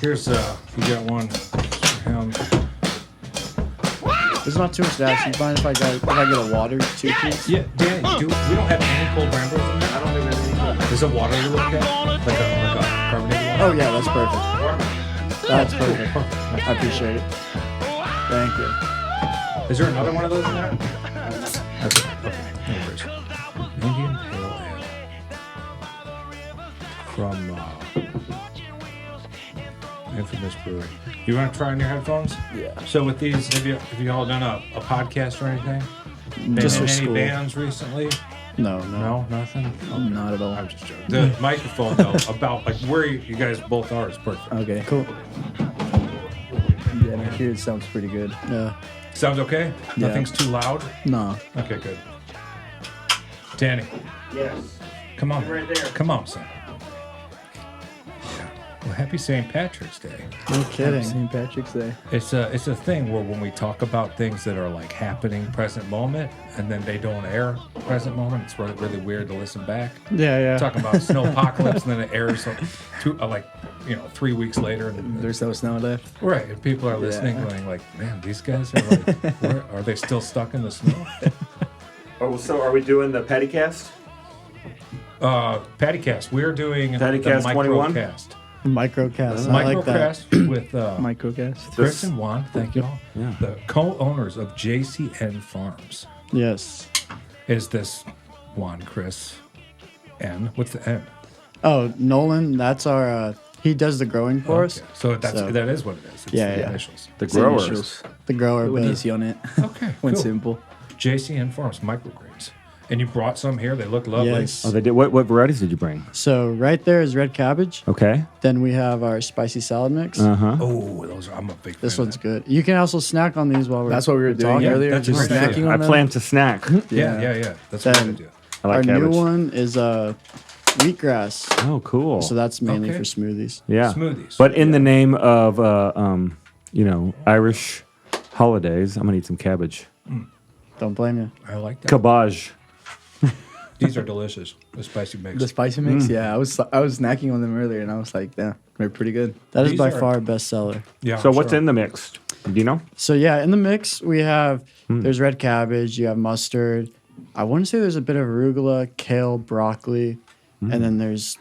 Here's you got one for him. There's not too much to ask. You mind if I get a water too, please? Yeah, Danny, we don't have any cold ramblers in there. I don't think there's any cold. Is it water you look at? Like a carbonated water? Oh yeah, that's perfect. That's perfect. I appreciate it. Thank you. Is there another one of those in there? That's it. Okay. No worries. Indian Pale Ale from Infamous Brewery. You want to try on your headphones? Yeah. So with these, have you all done a podcast or anything? Just Been for in any school. bands recently? No. No, nothing. Not at all. I'm just joking. The microphone though, about like where you guys both are is perfect. Okay. Cool. Yeah, I hear it sounds pretty good. Yeah. Sounds okay? Yeah. Nothing's too loud? No. Okay, good. Danny, Yes. come on. Right there. Come on, son. Well, happy St. Patrick's Day. No kidding. St. Patrick's Day. It's a thing where when we talk about things that are like happening present moment and then they don't air present moment, it's really weird to listen back. Yeah. Talking about snow apocalypse and then it airs like 3 weeks later. And, There's no snow left. right, and people are listening going like, man, these guys are like, are they still stuck in the snow? Oh, so are we doing the Pattycast? Pattycast, we're doing Pattycast the 21? Microcast. Microcast. I like that. Microcast with Microcast. Chris and Juan, thank you all. Yeah. The co-owners of JCN Farms. Yes. Is this Juan, Chris, N? What's the N? Oh, Nolan. That's our. He does the growing for us. Okay. So that is what it is. It's Yeah, the yeah. initials. The Same growers. initials. The grower. Went but- easy on it. Okay, Went cool. simple. JCN Farms microgreens. And you brought some here. They look lovely. Yes. Oh, they did. What varieties did you bring? So right there is red cabbage. Okay. Then we have our spicy salad mix. Uh-huh. Oh, I'm a big fan. This of one's that. good. You can also snack on these while we're. That's what we were doing talking. earlier. that's a Just great idea. snacking I on them. plan to snack. Yeah. That's what I Then do. I like our cabbage. new one is wheatgrass. Oh, cool. So that's mainly Okay. for smoothies. yeah. Smoothies. But in the name of Irish holidays, I'm gonna eat some cabbage. Don't blame you. I like that. Cabbage. These are delicious. The spicy mix. The spicy mix, yeah. I was snacking on them earlier, and I was like, yeah, they're pretty good. That is These by are- far best seller. Yeah. So I'm what's sure. in the mix? Do you know? So yeah, in the mix we have there's red cabbage, you have mustard. I want to say there's a bit of arugula, kale, broccoli, and then there's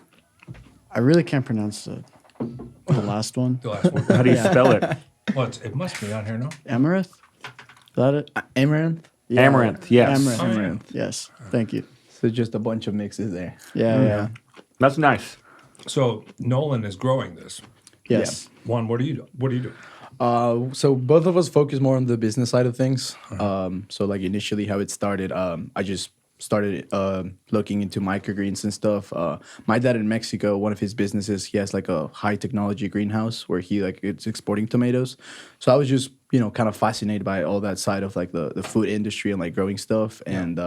I really can't pronounce the last one. The last one? How do you spell it? Well, it must be on here, no? Amaranth? Is that it? Amaranth. Yeah. Amaranth, yes. Amaranth. Oh, yeah. Amaranth. Yes. Thank you. So just a bunch of mixes there. Yeah. That's nice. So Nolan is growing this. Yes. Juan, what do you do? What do you do? So both of us focus more on the business side of things. So like initially how it started, I just started looking into microgreens and stuff. My dad in Mexico, one of his businesses, he has like a high technology greenhouse where it's exporting tomatoes. So I was just kind of fascinated by all that side of like the food industry and like growing stuff. And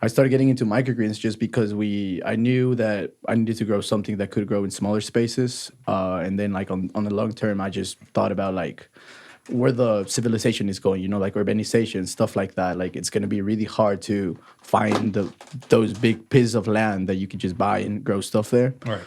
I started getting into microgreens just because I knew that I needed to grow something that could grow in smaller spaces. And then like on the long term, I just thought about like where the civilization is going, like urbanization, stuff like that. Like it's going to be really hard to find those big pieces of land that you could just buy and grow stuff there. Right.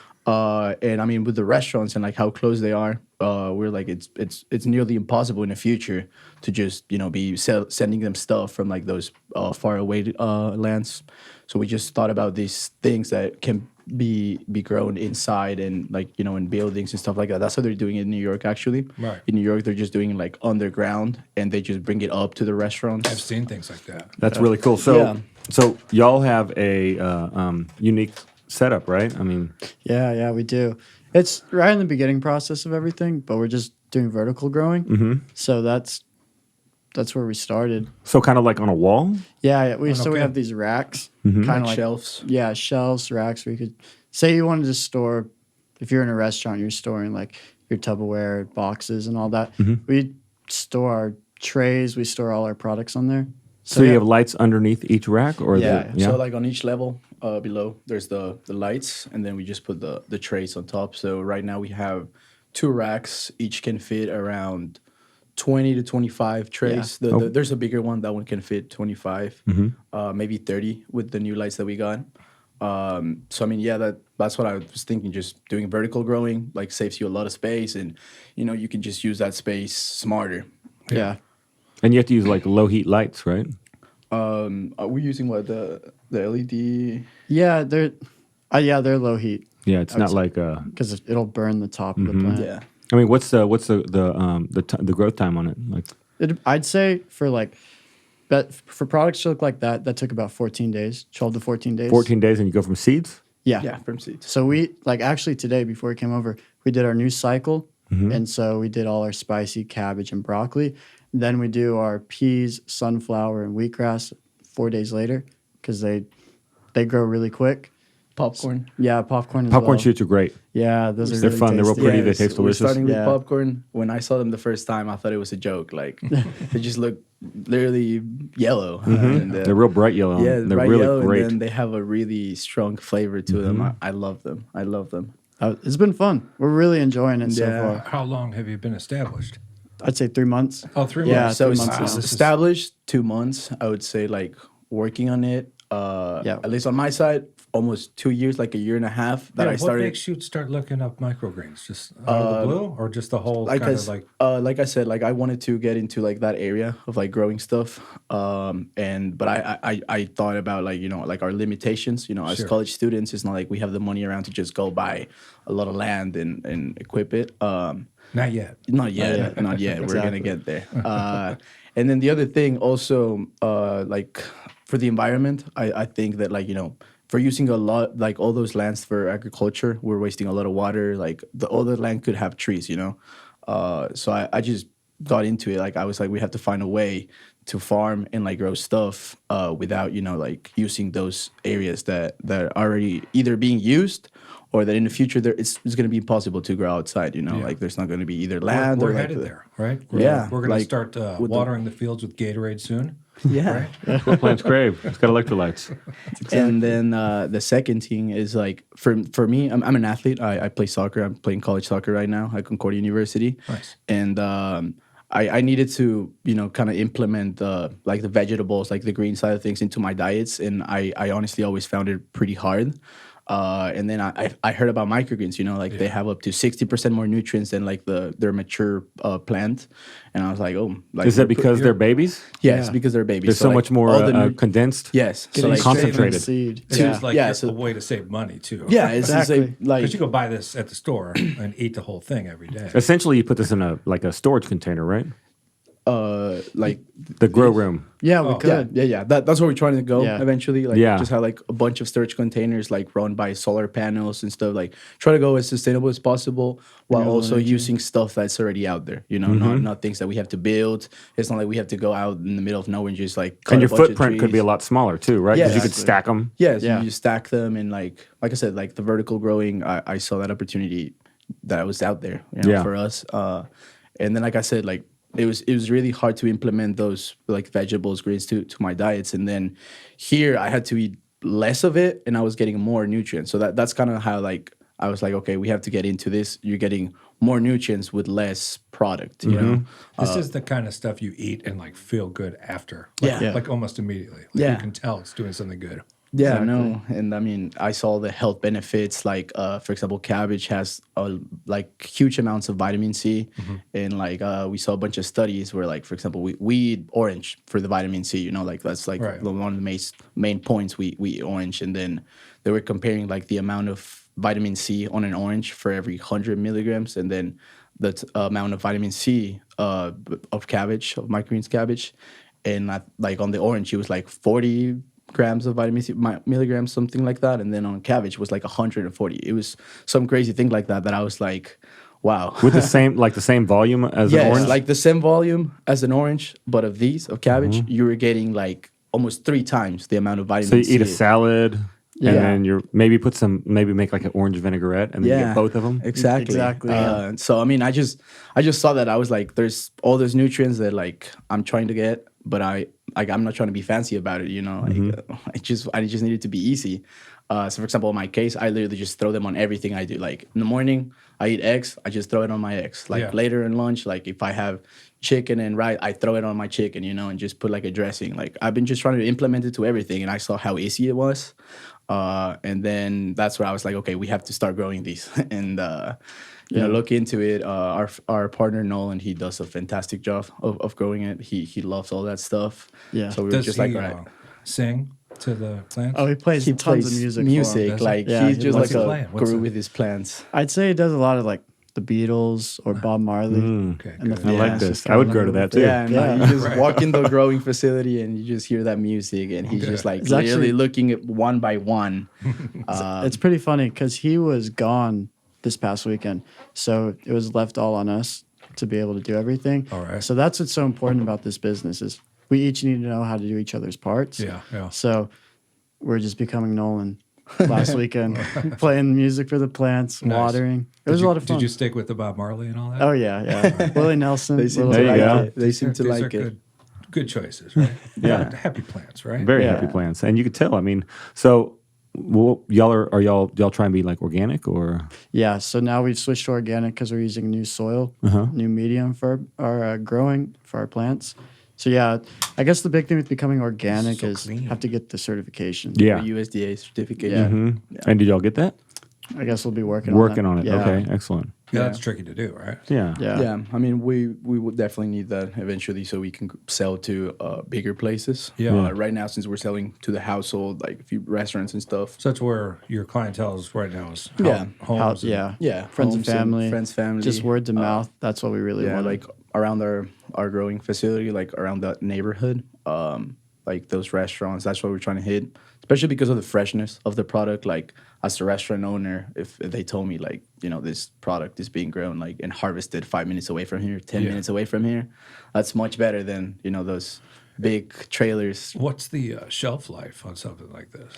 And I mean, with the restaurants and like how close they are, we're like it's nearly impossible in the future to just be sending them stuff from like those far away lands. So we just thought about these things that can be grown inside and like in buildings and stuff like that. That's how they're doing it in New York actually. Right. In New York, they're just doing it like underground and they just bring it up to the restaurants. I've seen things like that. That's really cool. So, Yeah. so y'all have a unique setup, right? I mean, Yeah, we do. It's right in the beginning process of everything, but we're just doing vertical growing. Mm-hmm. So that's where we started. so kind of like on a wall. Yeah, we okay. have these racks, Mm-hmm. kind of Like like shelves. Yeah, shelves, racks. Where you could say you wanted to store. If you're in a restaurant, you're storing like your Tupperware boxes and all that. Mm-hmm. We store our trays. We store all our products on there. So you yeah. have lights underneath each rack, or Yeah. So like on each level below, there's the lights, and then we just put the trays on top. So right now we have 2 racks. Each can fit around 20 to 25 trays. There's a bigger one. That one can fit 25, maybe 30 with the new lights that we got. So I mean, yeah, that's what I was thinking. Just doing vertical growing like saves you a lot of space, and you can just use that space smarter. Yeah. And you have to use like low heat lights, right? Are we using what the LED? Yeah, they're low heat Yeah, it's not like because it'll burn the top of the plant. Yeah. I mean, what's the growth time on it? Like, I'd say for products to look like that took about 14 days, 12 to 14 days. 14 days, and you go from seeds. Yeah. Yeah, from seeds. So we actually today before we came over, we did our new cycle, and so we did all our spicy cabbage and broccoli. Then we do our peas, sunflower, and wheatgrass 4 days later because they grow really quick. Popcorn. Yeah, popcorn. Popcorn well. shoots are great. Yeah, those are They're really fun. They're real tasty. pretty. They Yes, taste we're delicious. starting with Yeah. popcorn. When I saw them the first time, I thought it was a joke. Like they just look literally yellow. And, They're real bright yellow. yeah, They're bright really yellow, great. and then they have a really strong flavor to them. I love them. I love them. It's been fun. We're really enjoying it so Yeah. far. How long have you been established? I'd say 3 months. Oh, 3 Yeah, months. So 3 it's months now. established 2 months. I would say like working on it. Yeah. At least on my side, almost 2 years, like a year and a half that I What started. makes you start looking up microgreens? Just out of the blue, or just the whole Like kind I, of like? like I said, like I wanted to get into like that area of like growing stuff. But I thought about like like our limitations. As Sure. college students, it's not like we have the money around to just go buy a lot of land and equip it. Not yet. Not yet. Not yet. We're gonna Exactly. get there. And then the other thing also, like for the environment, I think that like for using a lot like all those lands for agriculture, we're wasting a lot of water. Like all the land could have trees. So I just got into it. Like I was like, we have to find a way to farm and like grow stuff without like using those areas that are already either being used or that in the future it's going to be impossible to grow outside. Like there's not going to be either land We're or like headed there, right? Yeah, We're going to like, start with the- watering the fields with Gatorade soon. Yeah. Right? What plants crave? It's got electrolytes. And then the second thing is like for me, I'm an athlete. I play soccer. I'm playing college soccer right now at Concordia University. Nice. And I needed to kind of implement like the vegetables, like the green side of things into my diets. And I honestly always found it pretty hard. And then I heard about microgreens, like they have up to 60% more nutrients than like their mature plant. And I was like, oh, like Is that because they're babies? yes, Yeah. because they're babies. There's so like, much more all the condensed. yes, Getting like straight from the concentrated. seed. It Yeah. was like Yeah, just so- a way to save money too. yeah, it's Exactly. like Because you go buy this at the store and eat the whole thing every day. Essentially, you put this in a storage container, right? like The grow room. Yeah, we Oh. could. yeah. That's where we're trying to go Yeah. eventually. Like Yeah. just have like a bunch of storage containers like run by solar panels and stuff. Like try to go as sustainable as possible while Renewable also energy. using stuff that's already out there. Not things that we have to build. It's not like we have to go out in the middle of nowhere and just like cut And your a bunch of footprint could be a trees. lot smaller too, right? Yeah, Because you could exactly. stack them. Yeah, so Yeah. you just stack them and like I said, like the vertical growing, I saw that opportunity that was out there, Yeah. for us. And then like I said, like it was really hard to implement those like vegetables, greens to my diets. And then here I had to eat less of it and I was getting more nutrients. So that's kind of how like I was like, okay, we have to get into this. You're getting more nutrients with less product, you know? This is the kind of stuff you eat and like feel good after. Like, Yeah. like almost immediately. Like Yeah. You can tell it's doing something good. Yeah, Exactly. no, and I mean, I saw the health benefits. Like, for example, cabbage has like huge amounts of vitamin C, and like we saw a bunch of studies where, like, for example, we eat orange for the vitamin C. Like that's like Right. one of the main points. We eat orange, and then they were comparing like the amount of vitamin C on an orange for every 100 milligrams, and then the amount of vitamin C of cabbage, of microgreens cabbage, and like on the orange, it was like 40 grams of vitamin C, milligrams, something like that. And then on cabbage was like 140. It was some crazy thing like that I was like, wow. With the same volume as an Yes, orange. like the same volume as an orange, but of cabbage, you were getting like almost 3 times the amount of vitamin so you C. eat a salad, Yeah. and then you're maybe make like an orange vinaigrette, and then you get both of them. Exactly. Exactly, yeah. So I mean, I just saw that I was like, there's all those nutrients that like I'm trying to get, but I'm not trying to be fancy about it. Like I just need it to be easy. So for example, in my case, I literally just throw them on everything I do. Like in the morning, I eat eggs, I just throw it on my eggs. Like Yeah. later in lunch, like if I have chicken and rice, I throw it on my chicken, you know, and just put like a dressing. Like I've been just trying to implement it to everything, and I saw how easy it was. And then that's where I was like, okay, we have to start growing these and you know, look into it. Our partner Nolan, he does a fantastic job of growing it. He loves all that stuff. Yeah. So we were Does just he like, all right. sing to the plants? Oh, he plays He tons plays of music. For 'em. Does he? like Yeah, he's he just loves like it. a Playing. What's guru it? with his plants. I'd say he does a lot of like the Beatles or Bob Marley. Okay, and the good. I like fans this. just I would kinda go to that move. too. Yeah, and Yeah. you just Right. walk in the growing facility and you just hear that music, and he's just like It's literally actually- looking at one by one. It's pretty funny because he was gone this past weekend, so it was left all on us to be able to do everything. All right. So that's what's so important about this business is we each need to know how to do each other's parts. Yeah, yeah. So we're just becoming Nolan last weekend, playing music for the plants, Nice. watering. It was a lot of fun. Did you stick with the Bob Marley and all that? Oh yeah. Willie Nelson. They seem Little to There you like go. it. They seem to These like are it. good choices, right? Yeah. Happy plants, right? Very Yeah. happy plants, and you could tell. I mean, so y'all are y'all trying to be like organic or Yeah, so now we've switched to organic because we're using new soil, new medium for our growing for our plants. So yeah, I guess the big thing with becoming organic So is clean. have to get the certification. yeah? The USDA certification. Yeah. And did y'all get that? I guess we'll be working Working on it. Yeah. Okay, excellent. Yeah, that's tricky to do, right? Yeah. Yeah. Yeah, I mean, we would definitely need that eventually, so we can sell to bigger places. Yeah. Right now, since we're selling to the household, like a few restaurants and stuff. So that's where your clientele is right now is Yeah. homes. How, and- yeah. Yeah, Friends and homes family. friends, family. Just word to mouth. That's what we really Yeah, want. like around our growing facility, like around that neighborhood, like those restaurants. That's what we're trying to hit, especially because of the freshness of the product. Like as a restaurant owner, if they told me like, you know, this product is being grown like and harvested 5 minutes away from here, 10 Yeah. minutes away from here, that's much better than, you know, those big trailers. What's the shelf life on something like this?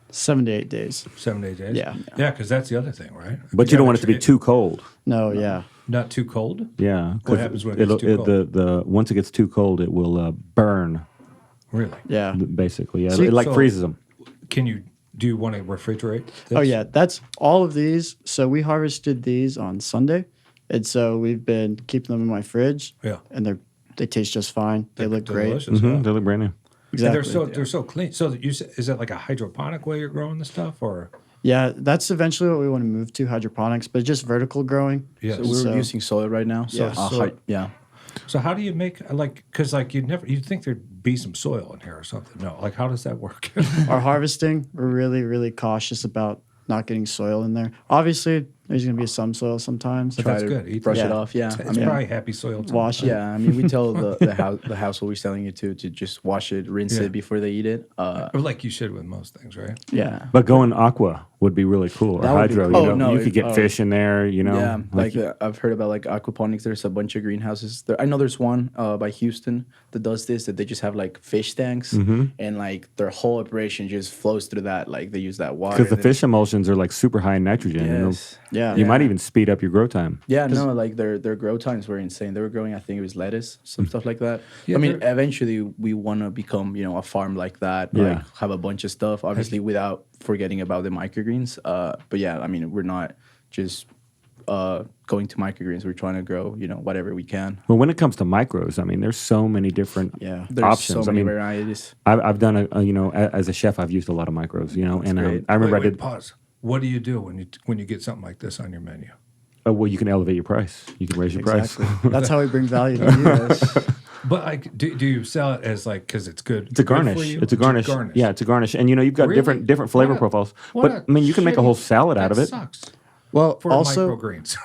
7 to 8 days. 7 to 8 days? Yeah. Yeah, because that's the other thing, right? But you don't want it to be too cold. No, yeah. Not too cold? Yeah. 'cause What happens when it gets too cold? The once it gets too cold, it will burn. Really? Yeah. Basically, yeah. See, it like so- freezes them. Do you want to refrigerate this? Oh yeah, that's all of these. So we harvested these on Sunday, and so we've been keeping them in my fridge. Yeah. And they taste just fine. They look They're great. delicious, huh? They look brand new. And Exactly. they're so clean. So is it like a hydroponic way you're growing the stuff, or Yeah, that's eventually what we want to move to hydroponics, but just vertical growing. yes? So we're So- using soil right now. So, Yeah. yeah. So how do you make because you'd think there'd be some soil in here or something? No, like how does that work? Our harvesting, we're really, really cautious about not getting soil in there. Obviously, there's going to be some soil sometimes. But Try that's to good. Eat brush that. it off. Yeah. It's probably happy soil. Too. Wash it. Yeah, I mean, we tell the household we're selling it to just wash it, rinse Yeah. it before they eat it. Or like you should with most things, right? Yeah. But going aqua would be really cool, or That would be hydro. cool. You Oh, know, no, you could get oh. fish in there. You know, Yeah, like I've heard about like aquaponics. There's a bunch of greenhouses. There, I know there's one by Houston that does this. That they just have like fish tanks, and like their whole operation just flows through that. Like they use that water. because the and fish emulsions are like super high in nitrogen. You know? Yes. Yeah. You might even speed up your grow time. Yeah, no, like their grow times were insane. They were growing, I think it was lettuce, some stuff like that. Yeah, I mean, they're- eventually we want to become, you know, a farm like that. Yeah. Like have a bunch of stuff, obviously without forgetting about the microgreens. But yeah, I mean, we're not just going to microgreens. We're trying to grow, you know, whatever we can. Well, when it comes to micros, I mean, there's so many different Yeah. There's options. so I many mean, varieties. I've done you know, as a chef, I've used a lot of micros. You know, and great. I remember Wait, I did. pause. What do you do when you get something like this on your menu? Well, you can elevate your price. You can raise your Exactly. price. That's how we bring value to you guys. But like, do you sell it as like because it's good? It's a good for garnish. you? It's a garnish. Yeah, it's a garnish. And you know, you've got Really? different flavor What a- profiles. what But a I mean, you can make a whole shitty- salad out of that it. Sucks Well, for also, microgreens.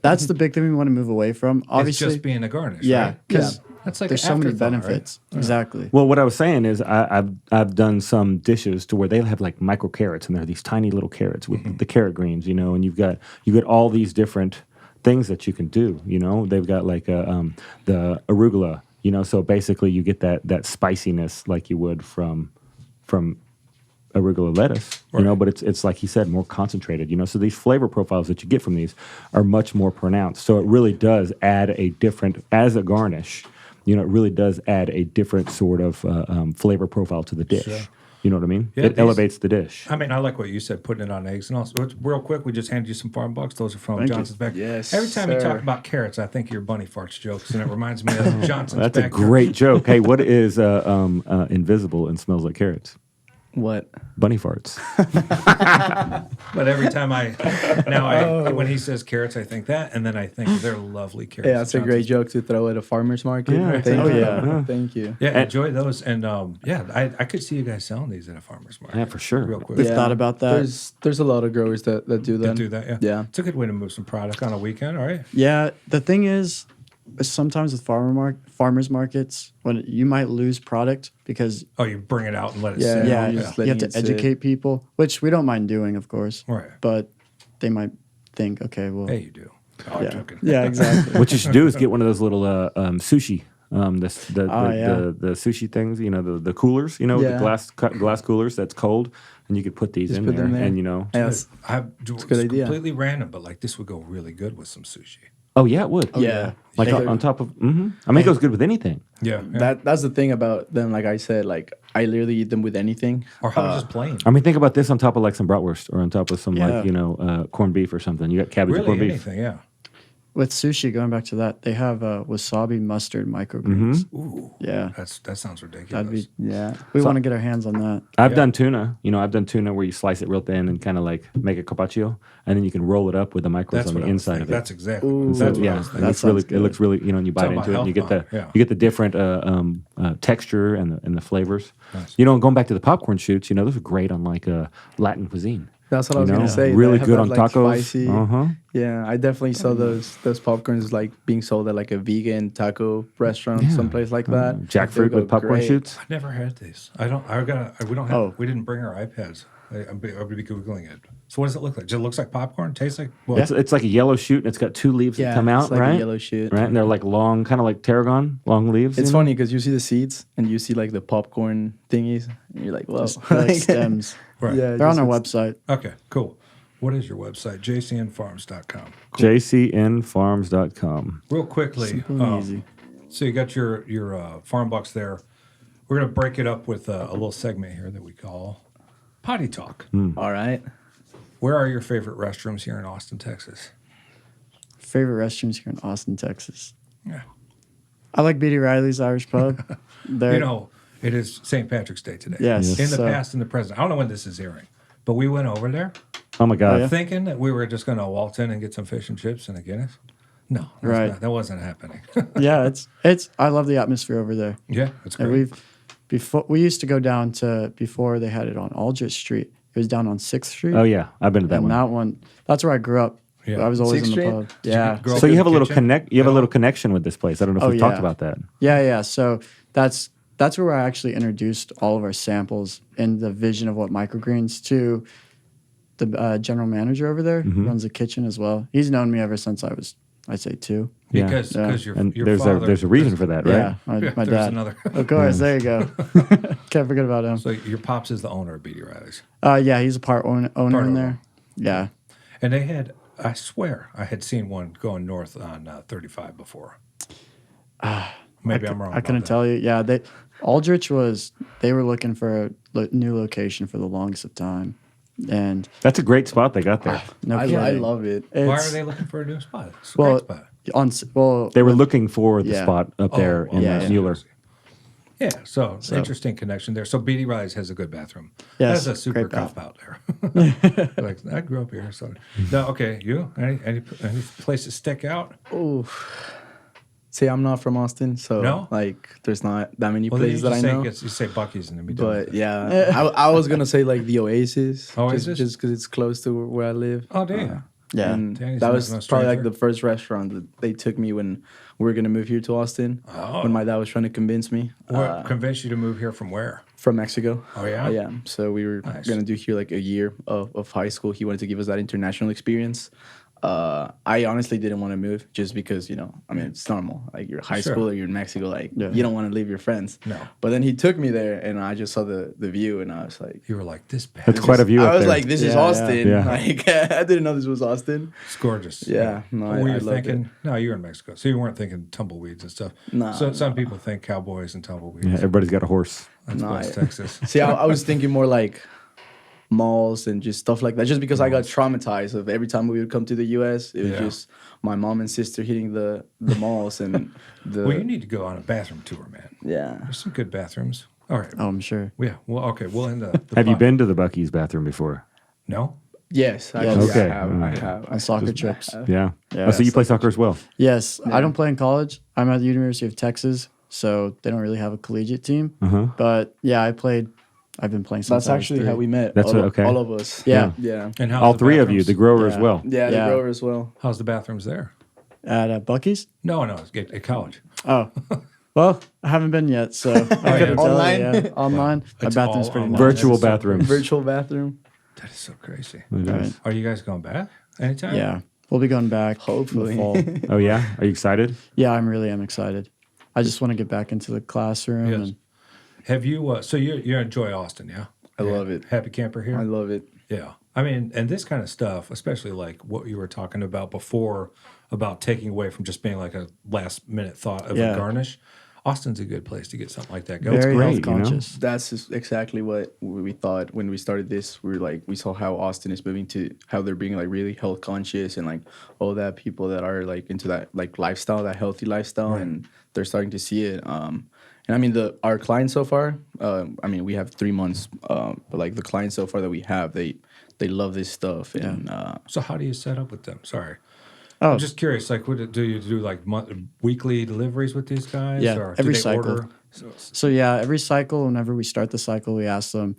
that's the big thing we want to move away from. It's Obviously, just being a garnish. yeah, right? because That's like there's an so many afterthought, right? benefits. Exactly. Well, what I was saying is I've done some dishes to where they have like micro carrots, and they're these tiny little carrots with the carrot greens, you know, and you've got all these different things that you can do. You know, they've got like the arugula, you know, so basically you get that spiciness like you would from arugula lettuce, you know, but it's like he said, more concentrated, you know. So these flavor profiles that you get from these are much more pronounced. So it really does add a different, as a garnish, you know, it really does add a different sort of flavor profile to the dish. Sure. You know what I mean? Yeah, It these- elevates the dish. I mean, I like what you said, putting it on eggs and all. So real quick, we just handed you some farm bucks. Those are from Thank you. Johnson's back. Yes, Every time you sir. talk about carrots, I think of your bunny farts jokes, and it reminds me of Johnson's That's a backyard. great joke. Hey, what is invisible and smells like carrots? What? Bunny farts. But every time when he says carrots, I think that, and then I think they're lovely carrots. Yeah, that's a great Johnson's. joke to throw at a farmer's market. Yeah, Thank oh, you. yeah. Thank you. Yeah, enjoy those, and I could see you guys selling these at a farmer's market. Yeah, for sure. Real quick. We've thought about that. There's a lot of growers that do that. To do that, yeah. Yeah. It's a good way to move some product on a weekend, all right? Yeah, the thing is, sometimes with farmers markets, when you might lose product because Oh, you bring it out and let it Yeah, sit. yeah, you you just have letting to it sit. educate people, which we don't mind doing, of course. Right. But they might think, okay, well, Hey, you do. Oh, I'm yeah, joking. yeah, exactly. What you should do is get one of those little sushi. Oh, yeah. The sushi things, you know, the coolers, you know, Yeah. the glass coolers that's cold, and you could put these Just in put there, them there. and you know, Yes. It's a good idea. completely random, but like this would go really good with some sushi. oh yeah, it would, Yeah. like Yeah. on top of. I mean, it goes good with anything. Yeah. That's the thing about them. Like I said, like I literally eat them with anything. Or how just plain. I mean, think about this on top of like some bratwurst, or on top of some Yeah. like corned beef or something. You got cabbage and Really corned beef. anything, yeah. With sushi, going back to that, they have wasabi mustard microgreens. Ooh. Yeah, That sounds ridiculous. that'd be. Yeah. We want to get our hands on that. I've Yeah. done tuna. You know, I've done tuna where you slice it real thin and kind of like make a carpaccio, and then you can roll it up with the micros That's on what the I was inside thinking. of it. That's exactly. Ooh. That's what I Yeah, was it thinking. looks sounds really. good. It looks really. You know, and you bite Talking into it, about and you get the health bomb, yeah. you get the different texture and the flavors. Nice. You know, going back to the popcorn shoots, you know, those are great on like Latin cuisine. That's what I You was know, gonna say. really They have good that, on like, tacos. Spicy. Uh-huh. Yeah, I definitely saw those popcorns like being sold at like a vegan taco restaurant, Yeah. someplace like that. Jackfruit They go with popcorn great. shoots. I've never had these. I don't. I got. We don't have. Oh. We didn't bring our iPads. I'm be googling it. So what does it look like? Just looks like popcorn. Tastes like. Well, It's like a yellow shoot, and it's got two leaves that Yeah, come out, it's like right? a yellow shoot. Right, and they're like long, kind of like tarragon, long leaves. It's you know? funny because you see the seeds and you see like the popcorn thingies, and you're like, whoa. They're like stems. Right. Yeah, They're on just our looks- website. Okay. Cool. What is your website? JCNfarms.com. Cool. JCNfarms.com. Real quickly. Simple and easy. So you got your farm bucks there. We're gonna break it up with a little segment here that we call potty talk. All right. Where are your favorite restrooms here in Austin, Texas? Favorite restrooms here in Austin, Texas. Yeah. I like B.D. Riley's Irish Pub. They're, You know, it is St. Patrick's Day today. Yes. In the So- past and the present. I don't know when this is airing, but we went over there Oh my God. yeah? thinking that we were just going to waltz in and get some fish and chips and a Guinness. No, Right. that wasn't happening. yeah, it's. I love the atmosphere over there. Yeah, it's And great. we used to go down to before they had it on Aldrich Street. It was down on 6th Street. Oh yeah, I've been to that and one. that one. That's where I grew up. Yeah. I was always 6th in the Street? pub. Did you Yeah. grow up So in you have a the little kitchen connect. You have at a little all? connection with this place. I don't know if Oh, we talked yeah. about that. Yeah. So that's where I actually introduced all of our samples and the vision of what microgreens to the general manager over there. Mm-hmm. Who runs the kitchen as well. He's known me ever since I was, I'd say 2. Yeah. Because Yeah. your And your there's father, a reason for that, right? Yeah, my Yeah, there's dad. another. Of course, there you go. Can't forget about him. So your pops is the owner of B.D. Riley's. Yeah, he's a part owner Part in owner. there. Yeah. And they had, I swear, I had seen one going north on 35 before. Maybe I'm wrong. I couldn't tell you. Yeah, Aldrich they were looking for a new location for the longest of time. And That's a great spot they got there. no I kidding. love it. Why It's- are they looking for a new spot? It's a Well, great spot. They were looking for the Yeah. spot up there in yeah, yeah. Mueller. Yeah, so interesting connection there. So B.D. Riley's has a good bathroom. Yes, That's a super great cop out there. Like I grew up here, so no. Okay, you any place to stick out? Oh, see, I'm not from Austin, so No? like, there's not that many Well, then you places that I just know. you say Buc-ee's and then be done with But it. yeah, I was gonna say like the Oasis, Oasis? just because it's close to where I live. Oh damn. Yeah. And Danny's that not was no probably like stranger. the first restaurant that they took me when we were gonna move here to Austin. Oh. When my dad was trying to convince me What convinced you to move here from where? from Mexico. Oh yeah. Yeah, so we were Nice. gonna do here like a year of high school. He wanted to give us that international experience. I honestly didn't want to move just because, I mean, it's normal. Like you're high Sure. school or you're in Mexico, like Yeah. you don't want to leave your friends. No. But then he took me there and I just saw the view and I was like, You were like, this bad. That's quite a view. I up was there. like, this is Yeah, Austin. yeah. Like I didn't know this was Austin. It's gorgeous. Yeah, no, What were I you loved thinking? No, you were in Mexico, so you weren't thinking tumbleweeds and stuff. No, So some people think cowboys and tumbleweeds. Yeah, everybody's got a horse. That's No, West I- Texas. See, I was thinking more like malls and just stuff like that. Just because I got traumatized of every time we would come to the U.S., it was Yeah. just my mom and sister hitting the malls and the. Well, you need to go on a bathroom tour, man. Yeah. There's some good bathrooms. All right. Oh, I'm sure. Yeah. Well, okay. We'll end the Have you pod- been to the Buc-ee's bathroom before? No. Yes. Actually, Okay. I have. Alright. I have. On soccer trips. Yeah. Yeah, Oh, so you it's play soccer as well? Yes, I don't play in college. I'm at the University of Texas, so they don't really have a collegiate team. Uh-huh. But yeah, I've been playing since That's I was actually 3. how we met. That's all, what- okay. all of us. Yeah. Yeah. And how's All the three of you, bathrooms? the grower as Yeah. well. Yeah. Yeah. The grower as well. How's the bathrooms there? at Bucky's. No, it's at college. Oh, well, I haven't been yet, so I couldn't tell you. Online? Yeah, online. My It's bathroom's all pretty online. nice. Virtual That is so bathrooms. Virtual bathroom. That is so crazy. It is. Right. Are you guys going back anytime? Yeah, we'll be going back Hopefully. in the fall. Oh, yeah? Are you excited? Yeah, I'm excited. I just want to get back into the classroom. Yes. And Have you? So you enjoy Austin, yeah? I Yeah. love it. Happy camper here. I love it. Yeah. I mean, and this kind of stuff, especially like what you were talking about before about taking away from just being like a last minute thought of Yeah. a garnish. Austin's a good place to get something like that going. very great, health you know? conscious. That's just exactly what we thought when we started this. We saw how Austin is moving to how they're being like really health conscious and like all that people that are like into that like lifestyle, that healthy lifestyle, and they're starting to see it. And I mean our clients so far. I mean we have 3 months, but like the clients so far that we have, they love this stuff. And So how do you set up with them? Sorry. Oh, I'm just curious, like, do you do like weekly deliveries with these guys? Yeah, or do every they cycle. order? So yeah, every cycle, whenever we start the cycle, we ask them,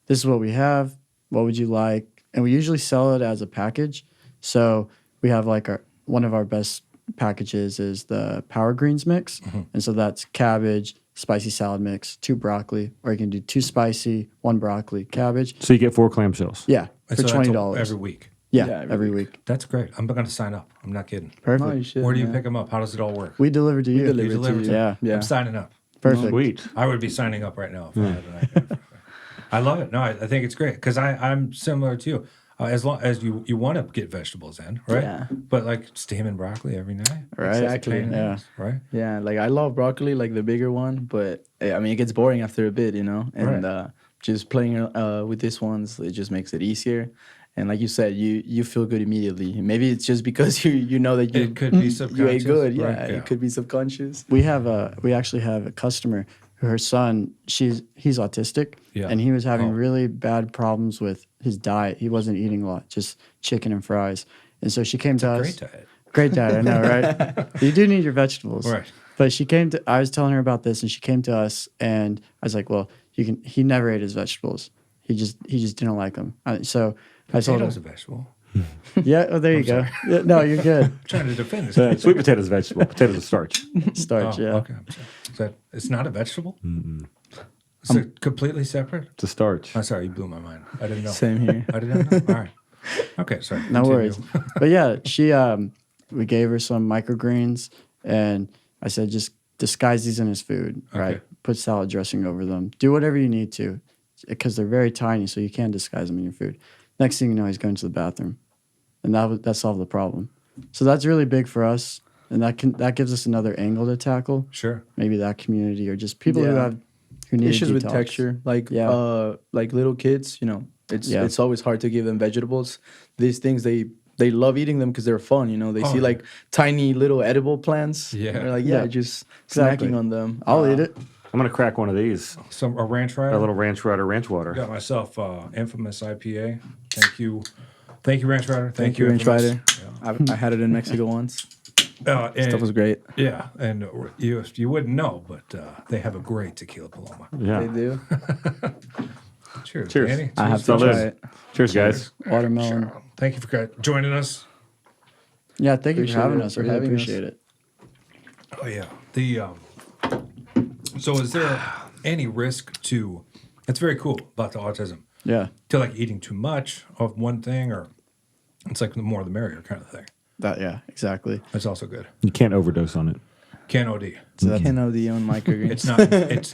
"This is what we have. What would you like?" And we usually sell it as a package. So we have like one of our best packages is the Power Greens mix, and so that's cabbage, spicy salad mix, 2 broccoli, or you can do 2 spicy, 1 broccoli, cabbage. So you get 4 clamshells. Yeah, And for so that's $20 every week. Yeah, Yeah, every every week. That's great. I'm going to sign up. I'm not kidding. Perfect. no, you should, Where do you man. pick them up? How does it all work? We deliver to you. deliver You to deliver you. to Yeah. Yeah. I'm signing up. Perfect. Sweet. I would be signing up right now if I had an idea. I love it. No, I think it's great because I'm similar to you. As long as you want to get vegetables in, right? Yeah. But like steaming broccoli every night, Right. Exactly. Yeah. right? Yeah, like I love broccoli, like the bigger one, but I mean it gets boring after a bit, you know. And Right. just playing with these ones, it just makes it easier. And like you said, you feel good immediately. Maybe it's just because you know that It could be you subconscious. ate good. Yeah, right? it could be subconscious. We actually have a customer who her son, he's autistic, Yeah. and he was having Oh. really bad problems with his diet. He wasn't eating a lot, just chicken and fries. And so she came to us. Great diet. Great diet, I know, right? You do need your vegetables. Right. But I was telling her about this, and she came to us, and I was like, well, he never ate his vegetables. He just didn't like them. So I told Potatoes a him, vegetable. yeah, oh, there you go. Yeah, no, you're good. I'm trying to defend this. Sweet potatoes, vegetable. Potatoes, are starch. Starch, Oh, yeah. okay. I'm sorry. Is that it's not a vegetable? It's a completely separate. It's a starch. I'm sorry, you blew my mind. I didn't know. Same here. I didn't know. All right. Okay, sorry. No Continue. worries. But yeah, we gave her some microgreens, and I said, just disguise these in his food, right? Okay. Put salad dressing over them. Do whatever you need to, because they're very tiny, so you can disguise them in your food. Next thing you know, he's going to the bathroom, and that solved the problem. So that's really big for us, and that gives us another angle to tackle. Sure. Maybe that community or just people Yeah. who need Issues with detox. texture, like Yeah. like little kids, you know, Yeah. it's always hard to give them vegetables. These things they love eating them because they're fun, you know. They Oh, see yeah. like tiny little edible plants. Yeah. they're like Yeah. just Exactly. snacking on them. I'll eat it. I'm going to crack one of these. A ranch rider. A little ranch rider ranch water. Got myself infamous IPA. Thank you, Ranch Rider. Thank you, Ranch Infamous. Rider. I had it in Mexico once. Yeah. And, Stuff was great. yeah, and you wouldn't know, but they have a great tequila Paloma. Yeah. They do. Cheers, Cheers. Danny. I have to Salud. try it. Cheers, guys. Watermelon. Thank you for joining us. Yeah, thank you for Appreciate having it, us. I for really having us. appreciate it. Oh yeah. So is there any risk to? That's very cool about the autism. Yeah. To like eating too much of one thing, or It's like the more the merrier kind of thing. Yeah, exactly. That's also good. You can't overdose on it. Can OD. So that's, Can't the own microgreens. It's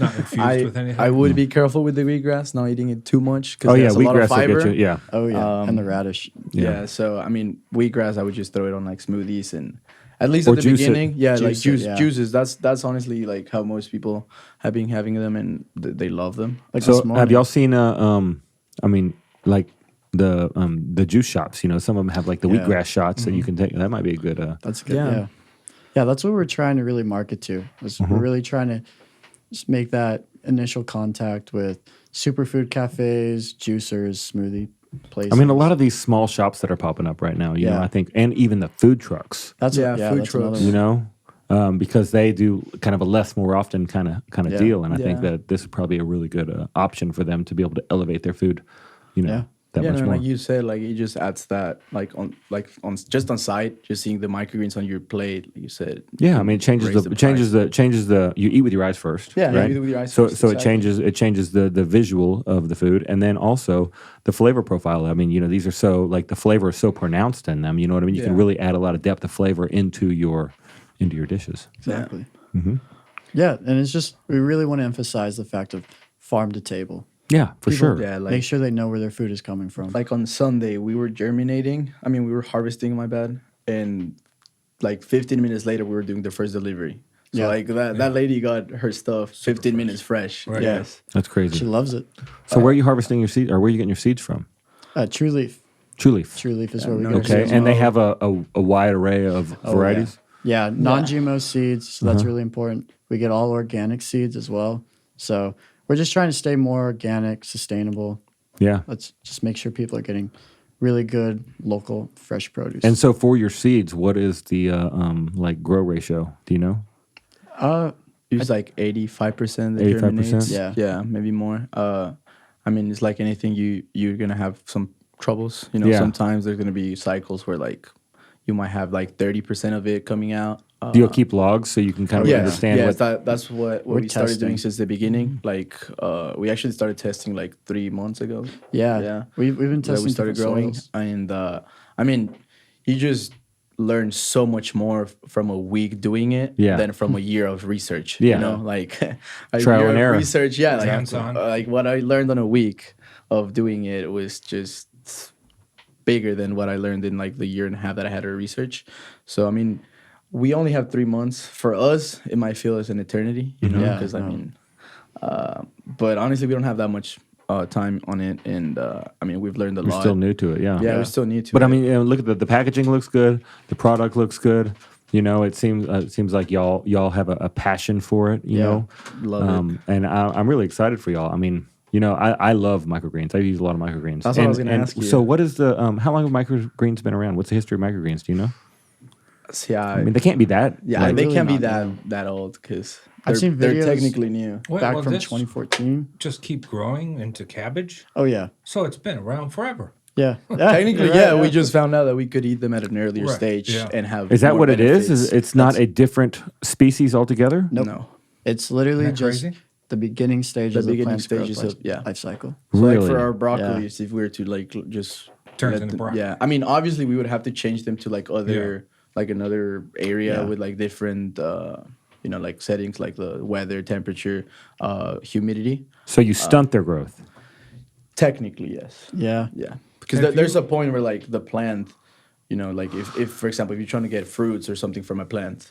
not infused with anything. I would be careful with the wheatgrass, not eating it too much because Oh yeah, there's a lot of wheatgrass will fiber. get you. Yeah. oh yeah, and the radish. Yeah. So I mean, wheatgrass, I would just throw it on like smoothies and at least Or at the juice it. beginning, yeah, like Juice it, yeah. juices. That's honestly like how most people have been having them, and they love them. Like So this have morning. y'all seen I mean like the juice shops, you know, some of them have like the Yeah. wheatgrass shots that you can take. That might be a good That's good. Yeah. Yeah. Yeah, that's what we're trying to really market to. We're really trying to just make that initial contact with superfood cafes, juicers, smoothie places. I mean, a lot of these small shops that are popping up right now, you know, Yeah. I think, and even the food trucks, that's Yeah, yeah, food that's another trucks. one. you know, because they do kind of a less more often kind of Yeah. deal, and I think Yeah. that this is probably a really good option for them to be able to elevate their food, you know, Yeah. that Yeah, much no, more. like you said, like it just adds that, like on just on site, just seeing the microgreens on your plate. Like you said, Yeah, I mean, it changes raise the the changes the you eat with your eyes first. Yeah, you right? eat with your eyes so first, so exactly. it changes the visual of the food, and then also the flavor profile. I mean, you know, these are so like the flavor is so pronounced in them. You know what I mean? You can Yeah. really add a lot of depth of flavor into your dishes. Exactly. Mm-hmm. Yeah, and it's just we really want to emphasize the fact of farm to table. Yeah, for People- sure. yeah, like Make sure they know where their food is coming from. like on Sunday we were germinating. I mean, we were harvesting, my bad, and like 15 minutes later we were doing the first delivery. So Yeah. like that lady got her stuff 15 minutes fresh. Right. Yes. That's She crazy. loves it. So where are you harvesting your seeds, or where are you getting your seeds from? True Leaf. True Leaf. True Leaf is where we no get our Okay, seeds and they from. have a wide array of Oh, varieties. Yeah, non-GMO seeds. So that's really important. We get all organic seeds as well. So we're just trying to stay more organic, sustainable. Yeah. Let's just make sure people are getting really good local fresh produce. And so for your seeds, what is the like grow ratio? Do you know? It's like 85% that 85%? germinates. Yeah. Yeah, maybe more. I mean, it's like anything, you're gonna have some troubles. You know, Yeah. sometimes there's gonna be cycles where like you might have like 30% of it coming out. Do you keep logs so you can kind of Yeah, understand yeah, what? that's what We're we started doing testing. since the beginning. Like, we actually started testing like 3 months ago. yeah, Yeah. we've been That testing we started different growing, soils. and I mean, you just learn so much more from a week doing it Yeah. than from a year of research. Yeah. You know, like a Trial year and of error. research. Yeah, like, Hands-on. like what I learned on a week of doing it was just bigger than what I learned in like the year and a half that I had to research. So I mean, we only have 3 months. For us, it might feel as an eternity, you know, Yeah, because I no. mean, but honestly, we don't have that much time on it, and I mean, we've learned a We're lot. still new to it, yeah. Yeah, we still need to. But I mean, you know, look at the packaging looks good. The product looks good. You know, it seems like y'all have a passion for it. You Yeah. know, Love it. and I'm really excited for y'all. I mean, you know, I love microgreens. I use a lot of microgreens. That's what I was gonna ask you. So, what is the how long have microgreens been around? What's the history of microgreens? Do you know? Yeah, I mean, they can't be that. yeah, like- they really can't be not that old because I've seen they're videos- technically new. Back Well, from this 2014. just keep growing into cabbage. Oh yeah, So it's been around forever. yeah. Technically, you're yeah, right, we just found out that we could eat them at an earlier Right, stage yeah. and have. Is that more what it is? benefits. It's not a different species altogether? Nope. No. It's literally Isn't that just crazy? the beginning stages The of the beginning plant's growth stages of- life cycle. So like Really? for our broccolis, if we were to like just Turns let into them- broccoli. Yeah, I mean, obviously we would have to change them to like other like another area Yeah. with like different you know, like settings like the weather, temperature, humidity. So you stunt their growth. Technically, yes. Yeah. Yeah, because Have there's you- a point where like the plant, you know, like if for example if you're trying to get fruits or something from a plant,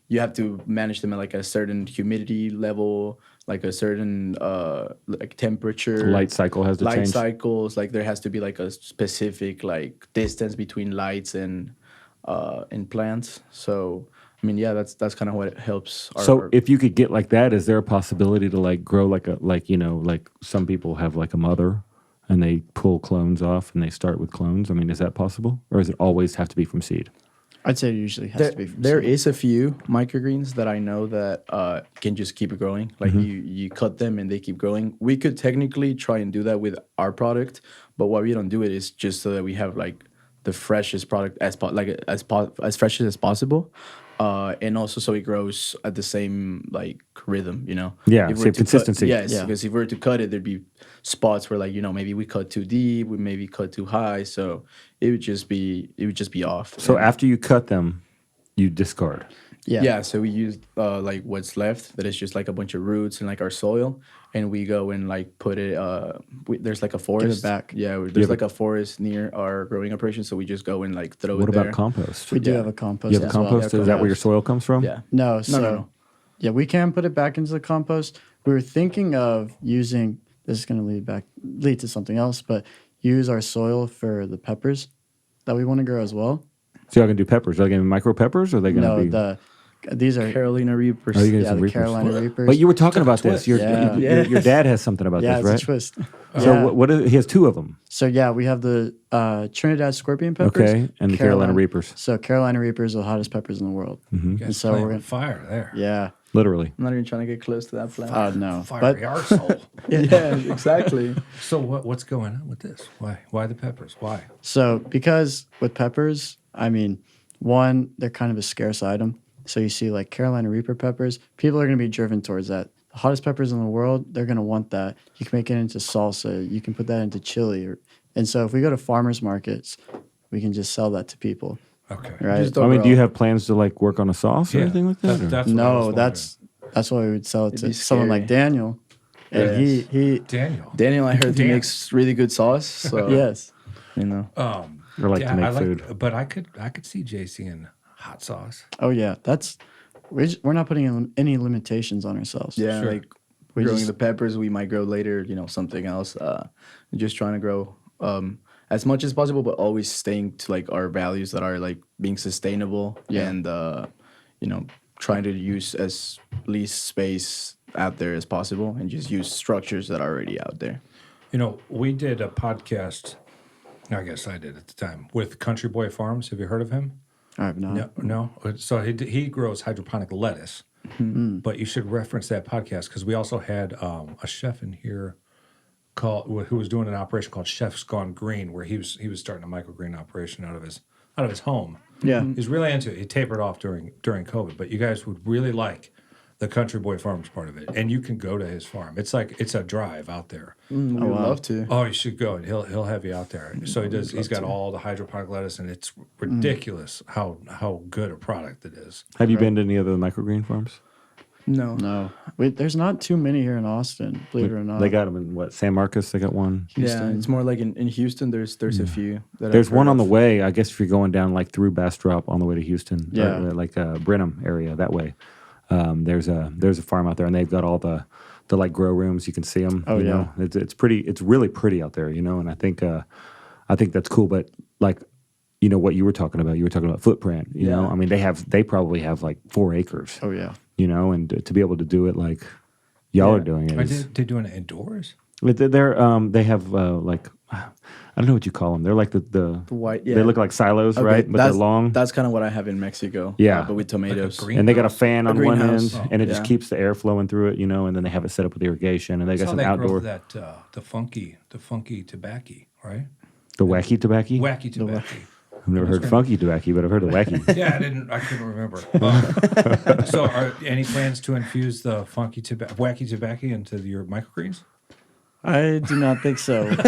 you have to manage them at like a certain humidity level, like a certain like temperature, Light cycle has to light change. cycles. Like there has to be like a specific like distance between lights and plants. So I mean, yeah, that's kind of what helps. So if you could get like that, is there a possibility to like grow like you know, like some people have like a mother and they pull clones off and they start with clones? I mean, is that possible? Or does it always have to be from seed? I'd say it usually has to be from There seed. is a few microgreens that I know that can just keep growing. Like you cut them and they keep growing. We could technically try and do that with our product, but why we don't do it is just so that we have like the freshest product as fresh as possible. and also so it grows at the same like rhythm, you know. Yeah, If we same were to consistency. yes, Yeah. because if we were to cut it, there'd be spots where like maybe we cut too deep, we maybe cut too high, so it would just be off. So And- after you cut them, you discard. yeah, so we use like what's left that is just like a bunch of roots and like our soil, and we go and like put it. There's like a forest. back. Yeah, there's like a forest near our growing operation, so we just go and like throw What it about there. compost? We do Yeah. have a compost. You have a as well. compost? Yeah, Is that where your compost. soil comes from? Yeah. No, so no. yeah, we can put it back into the compost. We were thinking of using this is going to lead to something else, but use our soil for the peppers that we want to grow as well. So y'all gonna do peppers? Are they gonna be micro peppers, or are they gonna No, be? these are Carolina Reapers. Oh, you guys yeah some the Reapers. Carolina Reapers. But you were talking about twist. this. Your, Yeah. your dad has something about yeah, this, right? it's a twist. So Yeah. what is, he has two of them. So yeah, we have the Trinidad scorpion peppers. Okay, and the Carolina Reapers. So Carolina Reapers are the hottest peppers in the world. You guys so playing we're with fire there. Yeah. Literally. I'm not even trying to get close to that plant. No. Fiery But arsehole. yeah, exactly. So what's going on with this? Why the peppers? Why? so because with peppers, I mean, one, they're kind of a scarce item. So you see like Carolina Reaper peppers, people are going to be driven towards that. The hottest peppers in the world, they're going to want that. You can make it into salsa. You can put that into chili. And so if we go to farmers markets, we can just sell that to people, Okay. right? Just I mean, do you overall. have plans to like work on a sauce or anything like that? or- That's what I was No, wondering. that's why we would sell it It'd to be someone like scary. Daniel. And Yes. he Daniel. Daniel, I heard he Damn. makes really good sauce. So yes. you know. Or like to make I food. but I could see JCN hot sauce. Oh yeah, we're not putting any limitations on ourselves. Yeah, Sure. like We growing just- the peppers, we might grow later, something else. Just trying to grow as much as possible, but always staying to like our values that are like being sustainable Yeah. and trying to use as least space out there as possible and just use structures that are already out there. We did a podcast. I guess I did at the time with Country Boy Farms. Have you heard of him? I have not. No. So he grows hydroponic lettuce, but you should reference that podcast because we also had a chef in here who was doing an operation called Chef's Gone Green, where he was starting a microgreen operation out of his home. Yeah. He's really into it. He tapered off during COVID, but you guys would really like the Country Boy Farms part of it, and you can go to his farm. It's a drive out there. We would love to. Oh, you should go, and he'll have you out there. So he does. He's got all the hydroponic lettuce, and it's ridiculous how good a product it is. Have you been to any other microgreen farms? No. No, there's not too many here in Austin. Believe it or not. They got them in San Marcos. They got one. Yeah, Houston. it's more like in Houston. There's a few. That There's I've heard one on of. the way. I guess if you're going down like through Bastrop on the way to Houston, Yeah. or, like Brenham area that way. There's a farm out there, and they've got all the like grow rooms. You can see them. Oh, you yeah. know? It's pretty. It's really pretty out there, and I think that's cool. But like, what you were talking about. You were talking about footprint. You know, Yeah. I mean, they probably have like 4 acres. Oh yeah. And to be able to do it like y'all are doing it. Are is- they doing it indoors? they have like I don't know what you call them. They're like the white. They look like silos, Okay, right? But they're that's- long. That's kind of what I have in Mexico. Yeah. But with tomatoes. green- And they got a fan A on one greenhouse. end, and it just Yeah. keeps the air flowing through it, and then they have it set up with irrigation, and they got That's how some they outdoor, grow that the funky tobacco, right? the wacky tobacco. Wacky tobacco. I've never heard funky tobacco, but I've heard of wacky. Yeah, I couldn't remember. So, are any plans to infuse the wacky tobacco into your microgreens? I do not think so. So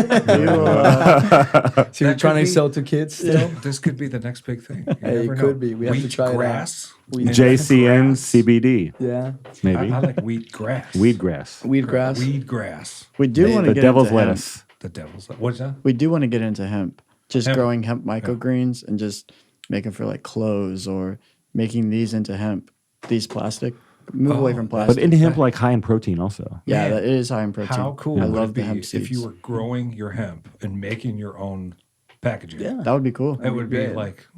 you're That trying could to be- sell to kids still? This could be the next big thing. You Hey, never it know. could be. We have to Wheat try it out. grass. Wheat- JCN Grass. CBD, Yeah. maybe I like wheat grass. weed grass, Weed grass. Weed grass. we do want to the get devil's into hemp. lettuce. The devil's. What's that? We do want to get into hemp. Just Hemp. growing hemp microgreens and just making for like clothes or making these into hemp. These plastic. Move away from But plastic. in hemp, like high in protein, also. yeah, Man, that is high in protein. How cool I would love it the be hemp seeds. if you were growing your hemp and making your own packaging? Yeah. That would be cool. It would be great. like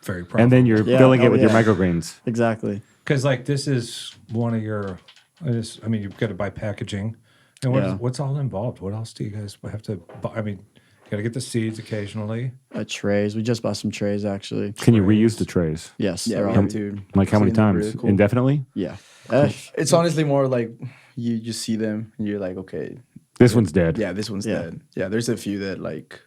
very profitable. And then you're Yeah, filling it oh, with your yeah. microgreens. Exactly. because like this is one of your. I mean, you've got to buy packaging, and Yeah. what's all involved? What else do you guys have to buy? I mean, you got to get the seeds occasionally. Trays. We just bought some trays actually. Can you reuse the trays? Yes. Yeah, they're we all- have to. Like how many clean them times? really cool. Indefinitely? Yeah. It's honestly more like you just see them and you're like, okay, This one's dead. yeah, this one's Yeah. dead. Yeah, there's a few that like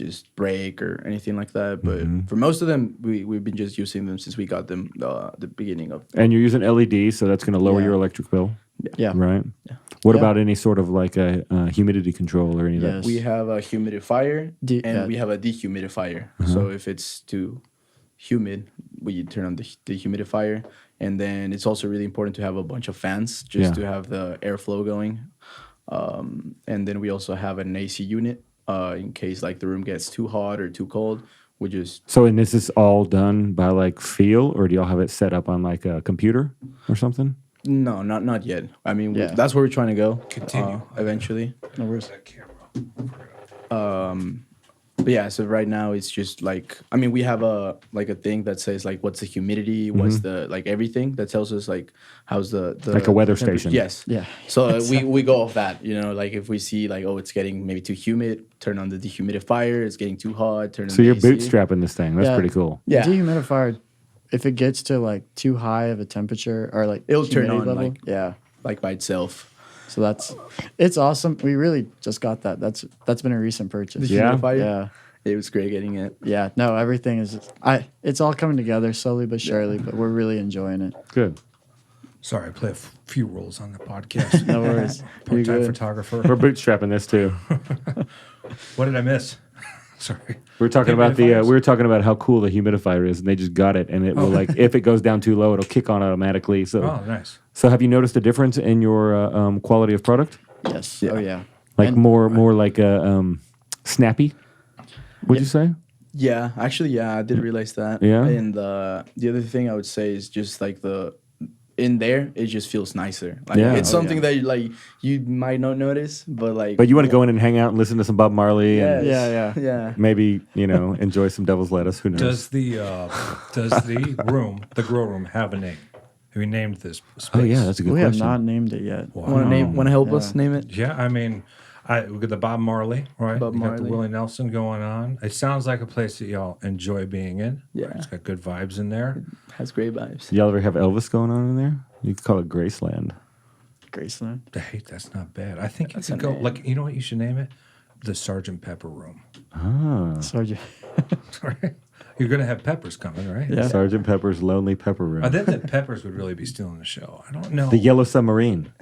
just break or anything like that. But for most of them, we've been just using them since we got them the beginning of. And you're using LED, so that's going to lower Yeah. your electric bill, Yeah. right? What Yeah. about any sort of like a humidity control or any of that? Yes. We have a humidifier and we have a dehumidifier. So if it's too humid, we turn on the humidifier. And then it's also really important to have a bunch of fans just to have the airflow going. And then we also have an AC unit in case like the room gets too hot or too cold. We just So, and is this all done by like feel, or do y'all have it set up on like a computer or something? no, not yet. I mean, Yeah. that's where we're trying to go. Continue. Eventually. No worries. That camera. But yeah, so right now it's just like I mean we have a thing that says like what's the humidity, what's the like everything that tells us like how's the Like a weather temperature. station. Yes. Yeah. So we go off that, you know, like if we see like oh it's getting maybe too humid, turn on the dehumidifier. It's getting too hot, turn on So the you're AC. bootstrapping this thing. That's Yeah. pretty cool. Yeah. Dehumidifier, if it gets to like too high of a temperature or like It'll turn humidity on, level, like- yeah. like by itself. So it's awesome. We really just got that. That's been a recent purchase. The Yeah? humidifier. Yeah. It was great getting it. Yeah. No, everything is it's all coming together slowly but surely, but we're really enjoying it. Good. Sorry, I play a few roles on the podcast. No worries. You're Part-time good. photographer. We're bootstrapping this too. What did I miss? Sorry. We were talking about Humidifiers? we were talking about how cool the humidifier is, and they just got it, and it will like if it goes down too low, it'll kick on automatically. So, Oh, nice. so have you noticed a difference in your quality of product? Yes. Yeah. Oh yeah. Like And- more like snappy? Would you say? Yeah, actually, yeah, I did realize that. Yeah? And the other thing I would say is just like in there, it just feels nicer. Like Yeah. it's Oh, something that like you might not notice, but like. But you want to go in and hang out and listen to some Bob Marley and Yes. Yeah. yeah. maybe enjoy some devil's lettuce. Who knows? Does the room, the grow room, have a name? Have you named this space? Oh yeah, that's a good We have question. not named it yet. Wow. Want to help us Yeah. name it? Yeah, I mean, we got the Bob Marley, right? Bob You got the Marley. Willie Nelson going on. It sounds like a place that y'all enjoy being in. Yeah. It's got good vibes in there. Has great vibes. Y'all ever have Elvis going on in there? You could call it Graceland. Graceland. Hey, that's not bad. I think you That's could a go, name. like, you know what you should name it? The Sergeant Pepper Room. Ah, Sergeant. Sorry. You're going to have peppers coming, right? Yeah. Sergeant Pepper's Lonely Pepper Room. I think that peppers would really be stealing the show. I don't know. The Yellow Submarine.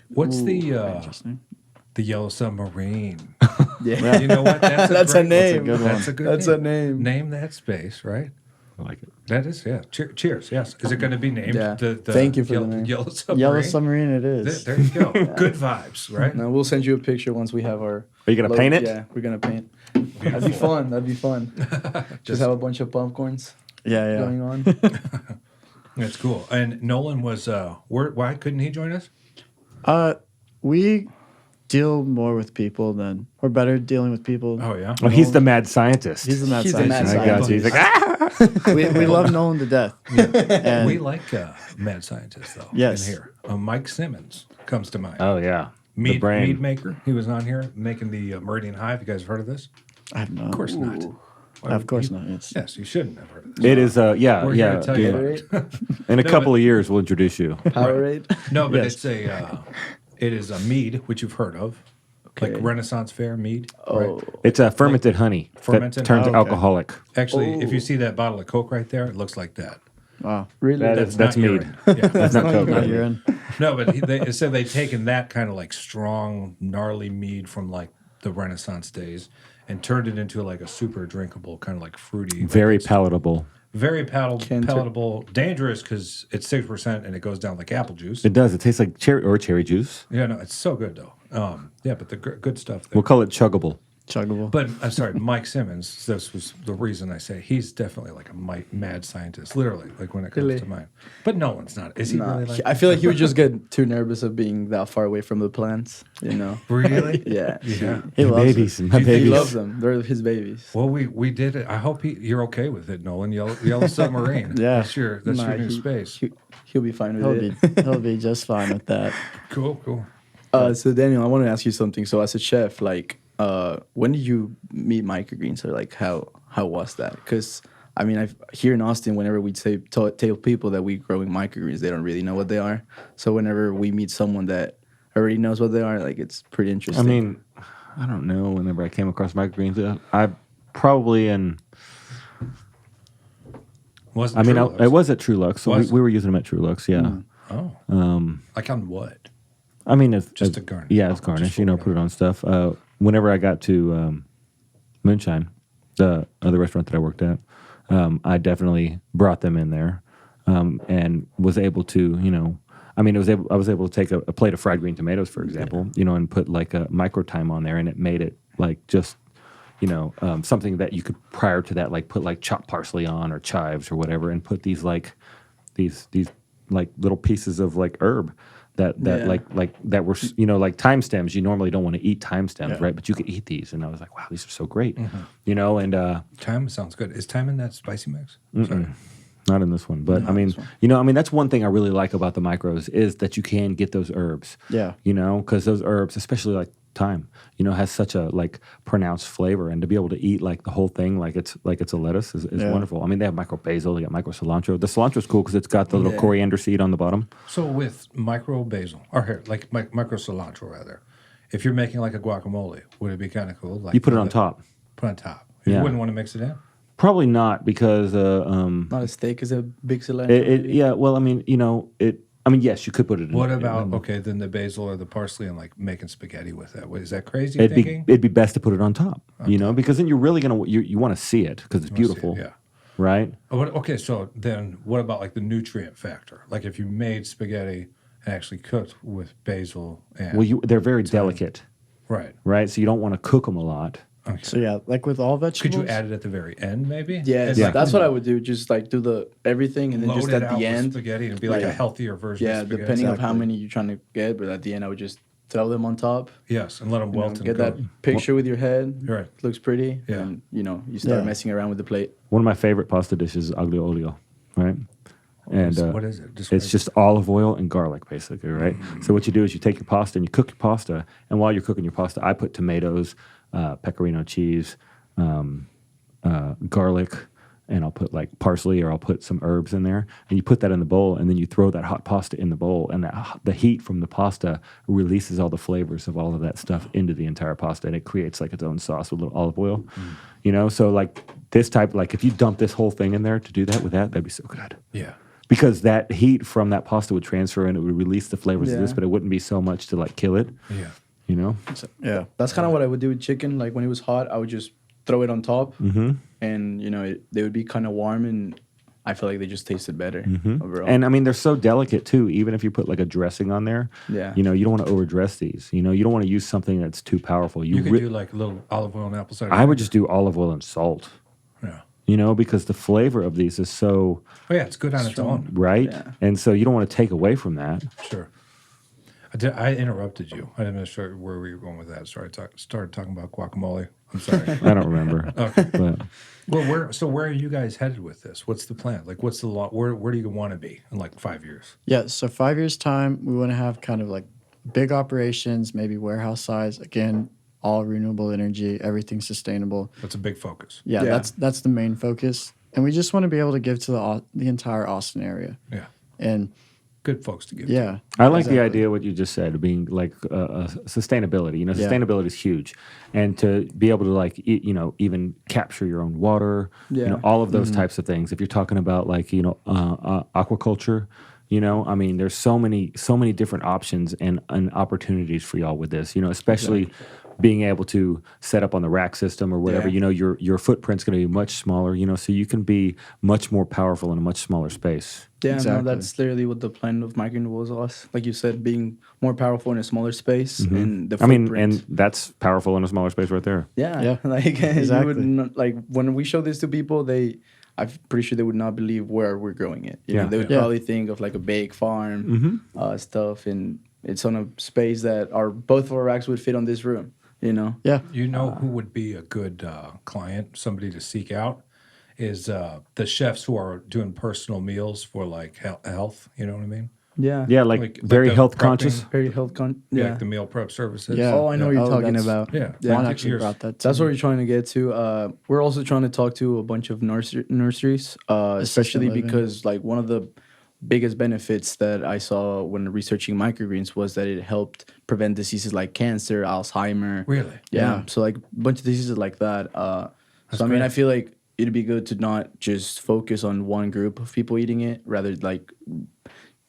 What's Ooh, the interesting. Yellow Submarine? Yeah. You know what? That's That's a great- name. That's a good That's a good That's name. a name. Name that space, right? I like it. That is, yeah. Cheers, yes. Is it going to be named Yeah. the Thank you for the Yellow, name. Yellow Submarine? Yellow Submarine it There, is. there you go. Good vibes, right? Now we'll send you a picture once we have our. Are you gonna paint it? Yeah, we're gonna paint. That'd be fun. That'd be fun. Just have a bunch of popcorns Yeah, going yeah. on. That's cool. And Nolan was, why couldn't he join us? We deal more with people than we're better dealing with people. Oh, yeah? Oh, he's the mad scientist. He's the mad He's the scientist. mad I got you. He's like, ah! we love Nolan to death. And We like mad scientists, though, Yes. in here. Mike Simmons comes to mind. Oh yeah, the Mead brain. maker. He was on here making the Meridian Hive. You guys have heard of this? I have not. Of course not. Why Of would course you- not. Yes. Yes, you shouldn't have heard of this. It is. Yeah, We're here yeah. to tell you yeah. about it. In a No, couple but- of years, we'll introduce you. Powerade. No, but Yes. it is a mead, which you've heard of. Okay. Like Renaissance Fair mead. Oh, Right? It's a fermented honey Fermented- that turns oh, okay. alcoholic. Actually, if you Oh. see that bottle of Coke right there, it looks like that. Wow. really? That is- that's not mead. urine. Yeah. That's not Coke. Not urine. No, but they said they've taken that kind of like strong, gnarly mead from like the Renaissance days and turned it into like a super drinkable, kind of like fruity. like Very it's palatable. very Can palatable, dangerous because it's 6% and it goes down like apple juice. It does. It tastes like cherry juice. Yeah, no, it's so good though. Yeah, but the good stuff there. We'll call it chuggable. Chuggable. But I'm sorry, Mike Simmons. This was the reason I say he's definitely like a mad scientist, literally, like when it comes Really? to mine. But no one's not. Is he Nah, really like? I feel like he would just get too nervous of being that far away from the plants. You know? Really? Yeah. Yeah. he My loves babies, it. my He He babies. loves them. They're his babies. Well, we did it. I hope you're okay with it, Nolan. Yellow Submarine. Yeah. That's your Nah, new space. He'll be fine with it. He'll be just fine with that. Cool. So Daniel, I want to ask you something. So as a chef, like, when did you meet microgreens, or like how was that? Because I mean, here in Austin, whenever we tell people that we growing microgreens, they don't really know what they are. So whenever we meet someone that already knows what they are, like it's pretty I interesting. mean, I don't know. Whenever I came across microgreens, probably in. Wasn't I mean, True Lux? it was at True Lux, so Was we were using them at True Lux. Yeah. Oh. Like on what? I mean, it's Just a garnish. Yeah, it's Just garnish. for You know, whatever. put it on stuff. Whenever I got to Moonshine, the other restaurant that I worked at, I definitely brought them in there, and was able to, I was able to take a plate of fried green tomatoes, for example, and put like a micro thyme on there, and it made it like just, something that you could prior to that like put like chopped parsley on or chives or whatever, and put these like little pieces of like herb that like that were like thyme stems. You normally don't want to eat thyme stems, right? But you could eat these, and I was like, wow, these are so great, and Thyme sounds good. Is thyme in that spicy mix? Sorry. not in this one, but I mean, that's one thing I really like about the micros is that you can get those herbs. Yeah. Because those herbs, especially like thyme, has such a like pronounced flavor, and to be able to eat like the whole thing like it's a lettuce is wonderful. I mean, they have micro basil, they got micro cilantro. The cilantro is cool because it's got the little coriander seed on the bottom. So with micro basil, or here, like micro cilantro rather, if you're making like a guacamole, would it be kind of cool? Like You put it on top. Put on top. You Yeah. wouldn't want to mix it in? Probably not because Not a steak is a big cilantro. yeah. Well, I mean, yes, you could put it in. What about then the basil or the parsley and like making spaghetti with that? Is that crazy It'd thinking? be best to put it on top, because then you're really you want to see it because it's beautiful, Yeah. right? Okay, so then what about like the nutrient factor? Like if you made spaghetti and actually cooked with basil and Well, they're very delicate, right. So you don't want to cook them a lot. Okay. So yeah, like with all Could vegetables. you add it at the very end, maybe? Yeah, It's like that's what I would do. Just like do the everything, and then load just it at out the with end. spaghetti and be like a healthier version. Yeah, of spaghetti. depending on how Exactly. many you're trying to get, but at the end, I would just throw them on top. Yes, and let them welt and Get cook. that picture with your head. Right. Looks pretty. Yeah. And you start Yeah. messing around with the plate. One of my favorite pasta dishes is aglio olio, right? And What is it? It's just olive oil and garlic, basically, right? So what you do is you take your pasta and you cook your pasta, and while you're cooking your pasta, I put tomatoes, pecorino cheese, garlic, and I'll put like parsley, or I'll put some herbs in there, and you put that in the bowl, and then you throw that hot pasta in the bowl, and the heat from the pasta releases all the flavors of all of that stuff into the entire pasta, and it creates like its own sauce with a little olive oil, So like this type, like if you dump this whole thing in there to do that with that'd be so good. Yeah. Because that heat from that pasta would transfer and it would release the flavors of this, Yeah. but it wouldn't be so much to like kill it, Yeah. Yeah. That's kind of what I would do with chicken. Like when it was hot, I would just throw it on top, and they would be kind of warm, and I feel like they just tasted better overall. And I mean, they're so delicate too. Even if you put like a dressing on there, Yeah. you don't want to overdress these. You don't want to use something that's too powerful. You could do like a little olive oil and apple cider. I would just do olive oil and salt. Yeah. Because the flavor of these is so Oh yeah, it's good on its own. right, Yeah. and so you don't want to take away from that. Sure. I interrupted you. I didn't know sure where we were going with that. Sorry, started talking about guacamole. I'm sorry. I don't remember. Okay. But Well, where are you guys headed with this? What's the plan? Like, what's the where do you want to be in like 5 years? Yeah, so 5 years time, we want to have kind of like big operations, maybe warehouse size. Again, all renewable energy, everything sustainable. That's a big focus. Yeah, Yeah. that's the main focus, and we just want to be able to give to the entire Austin area. Yeah, And good folks to give. yeah, I like the exactly. idea what you just said, being like sustainability. Sustainability is huge, and to be able to like even capture your own water. Yeah. All of those types of things. If you're talking about like aquaculture, I mean, there's so many different options and opportunities for y'all with this. Especially being able to set up on the rack system or whatever. Yeah. Your footprint's going to be much smaller. So you can be much more powerful in a much smaller space. Yeah, Exactly. no, that's literally what the plan of microrenewables was. Like you said, being more powerful in a smaller space, and the I mean, footprint. and that's powerful in a smaller space right there. Yeah, like you exactly. would not, like when we show this to people, I'm pretty sure they would not believe where we're growing it. You Yeah. know, they would Yeah. probably think of like a big farm stuff, and it's on a space that both of our racks would fit on this room. yeah. You know who would be a good client, somebody to seek out, is the chefs who are doing personal meals for like health. You know what I mean? Yeah, Yeah, like very the health prepping, conscious. very health Yeah, yeah. like the meal prep services. Yeah. Oh, I know what you're Oh, talking that's- about. Yeah. Yeah. Juan Like actually yours. brought that. That's to what me. we're trying to get to. We're also trying to talk to a bunch of nurseries, especially living. because like one of the biggest benefits that I saw when researching microgreens was that it helped prevent diseases like cancer, Alzheimer. Really? Yeah. Yeah. So like a bunch of diseases like that. So I mean, I feel like it'd be good to not just focus on one group of people eating it, rather like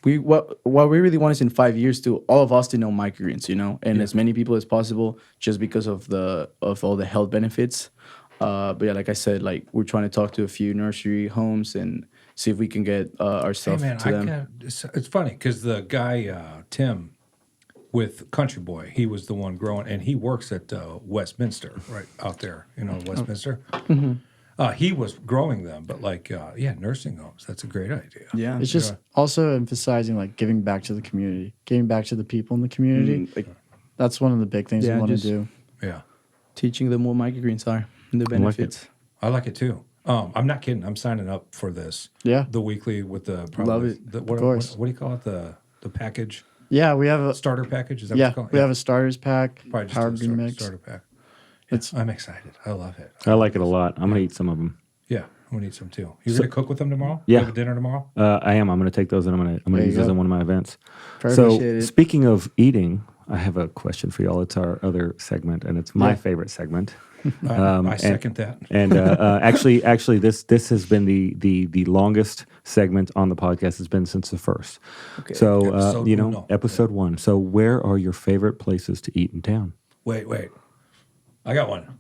what we really want is in 5 years to all of us to know microgreens, and as many people as possible, just because of all the health benefits. But yeah, like I said, like we're trying to talk to a few nursery homes and see if we can get our stuff to them. It's funny because the guy Tim with Country Boy, he was the one growing, and he works at Westminster, right out there, Westminster. He was growing them, but nursing homes. That's a great idea. Yeah, It's just also emphasizing like giving back to the community, giving back to the people in the community. That's one of the big things we want to do. Yeah, teaching them what microgreens are and the benefits. I like it too. I'm not kidding. I'm signing up for this. Yeah. The weekly with the Love it. Of course. What do you call it? The package. Yeah, we have a Starter package. Is that what it's called? we have a starters pack, Probably just power a green mix. starter pack. Yeah, I'm excited. I love it. I like it a lot. I'm gonna eat some of them. Yeah, I'm gonna eat some too. You gonna cook with them tomorrow? Yeah. You have a dinner tomorrow. I am. I'm gonna take those and I'm gonna use those go. in one of my events. Perfect. So Appreciate it. speaking of eating, I have a question for y'all. It's our other segment, and it's my Yeah. favorite segment. I second that. And actually, this has been the longest segment on the podcast. It's been since the first. Okay. So Episode uno. episode 1. So where are your favorite places to eat in town? Wait. I got one.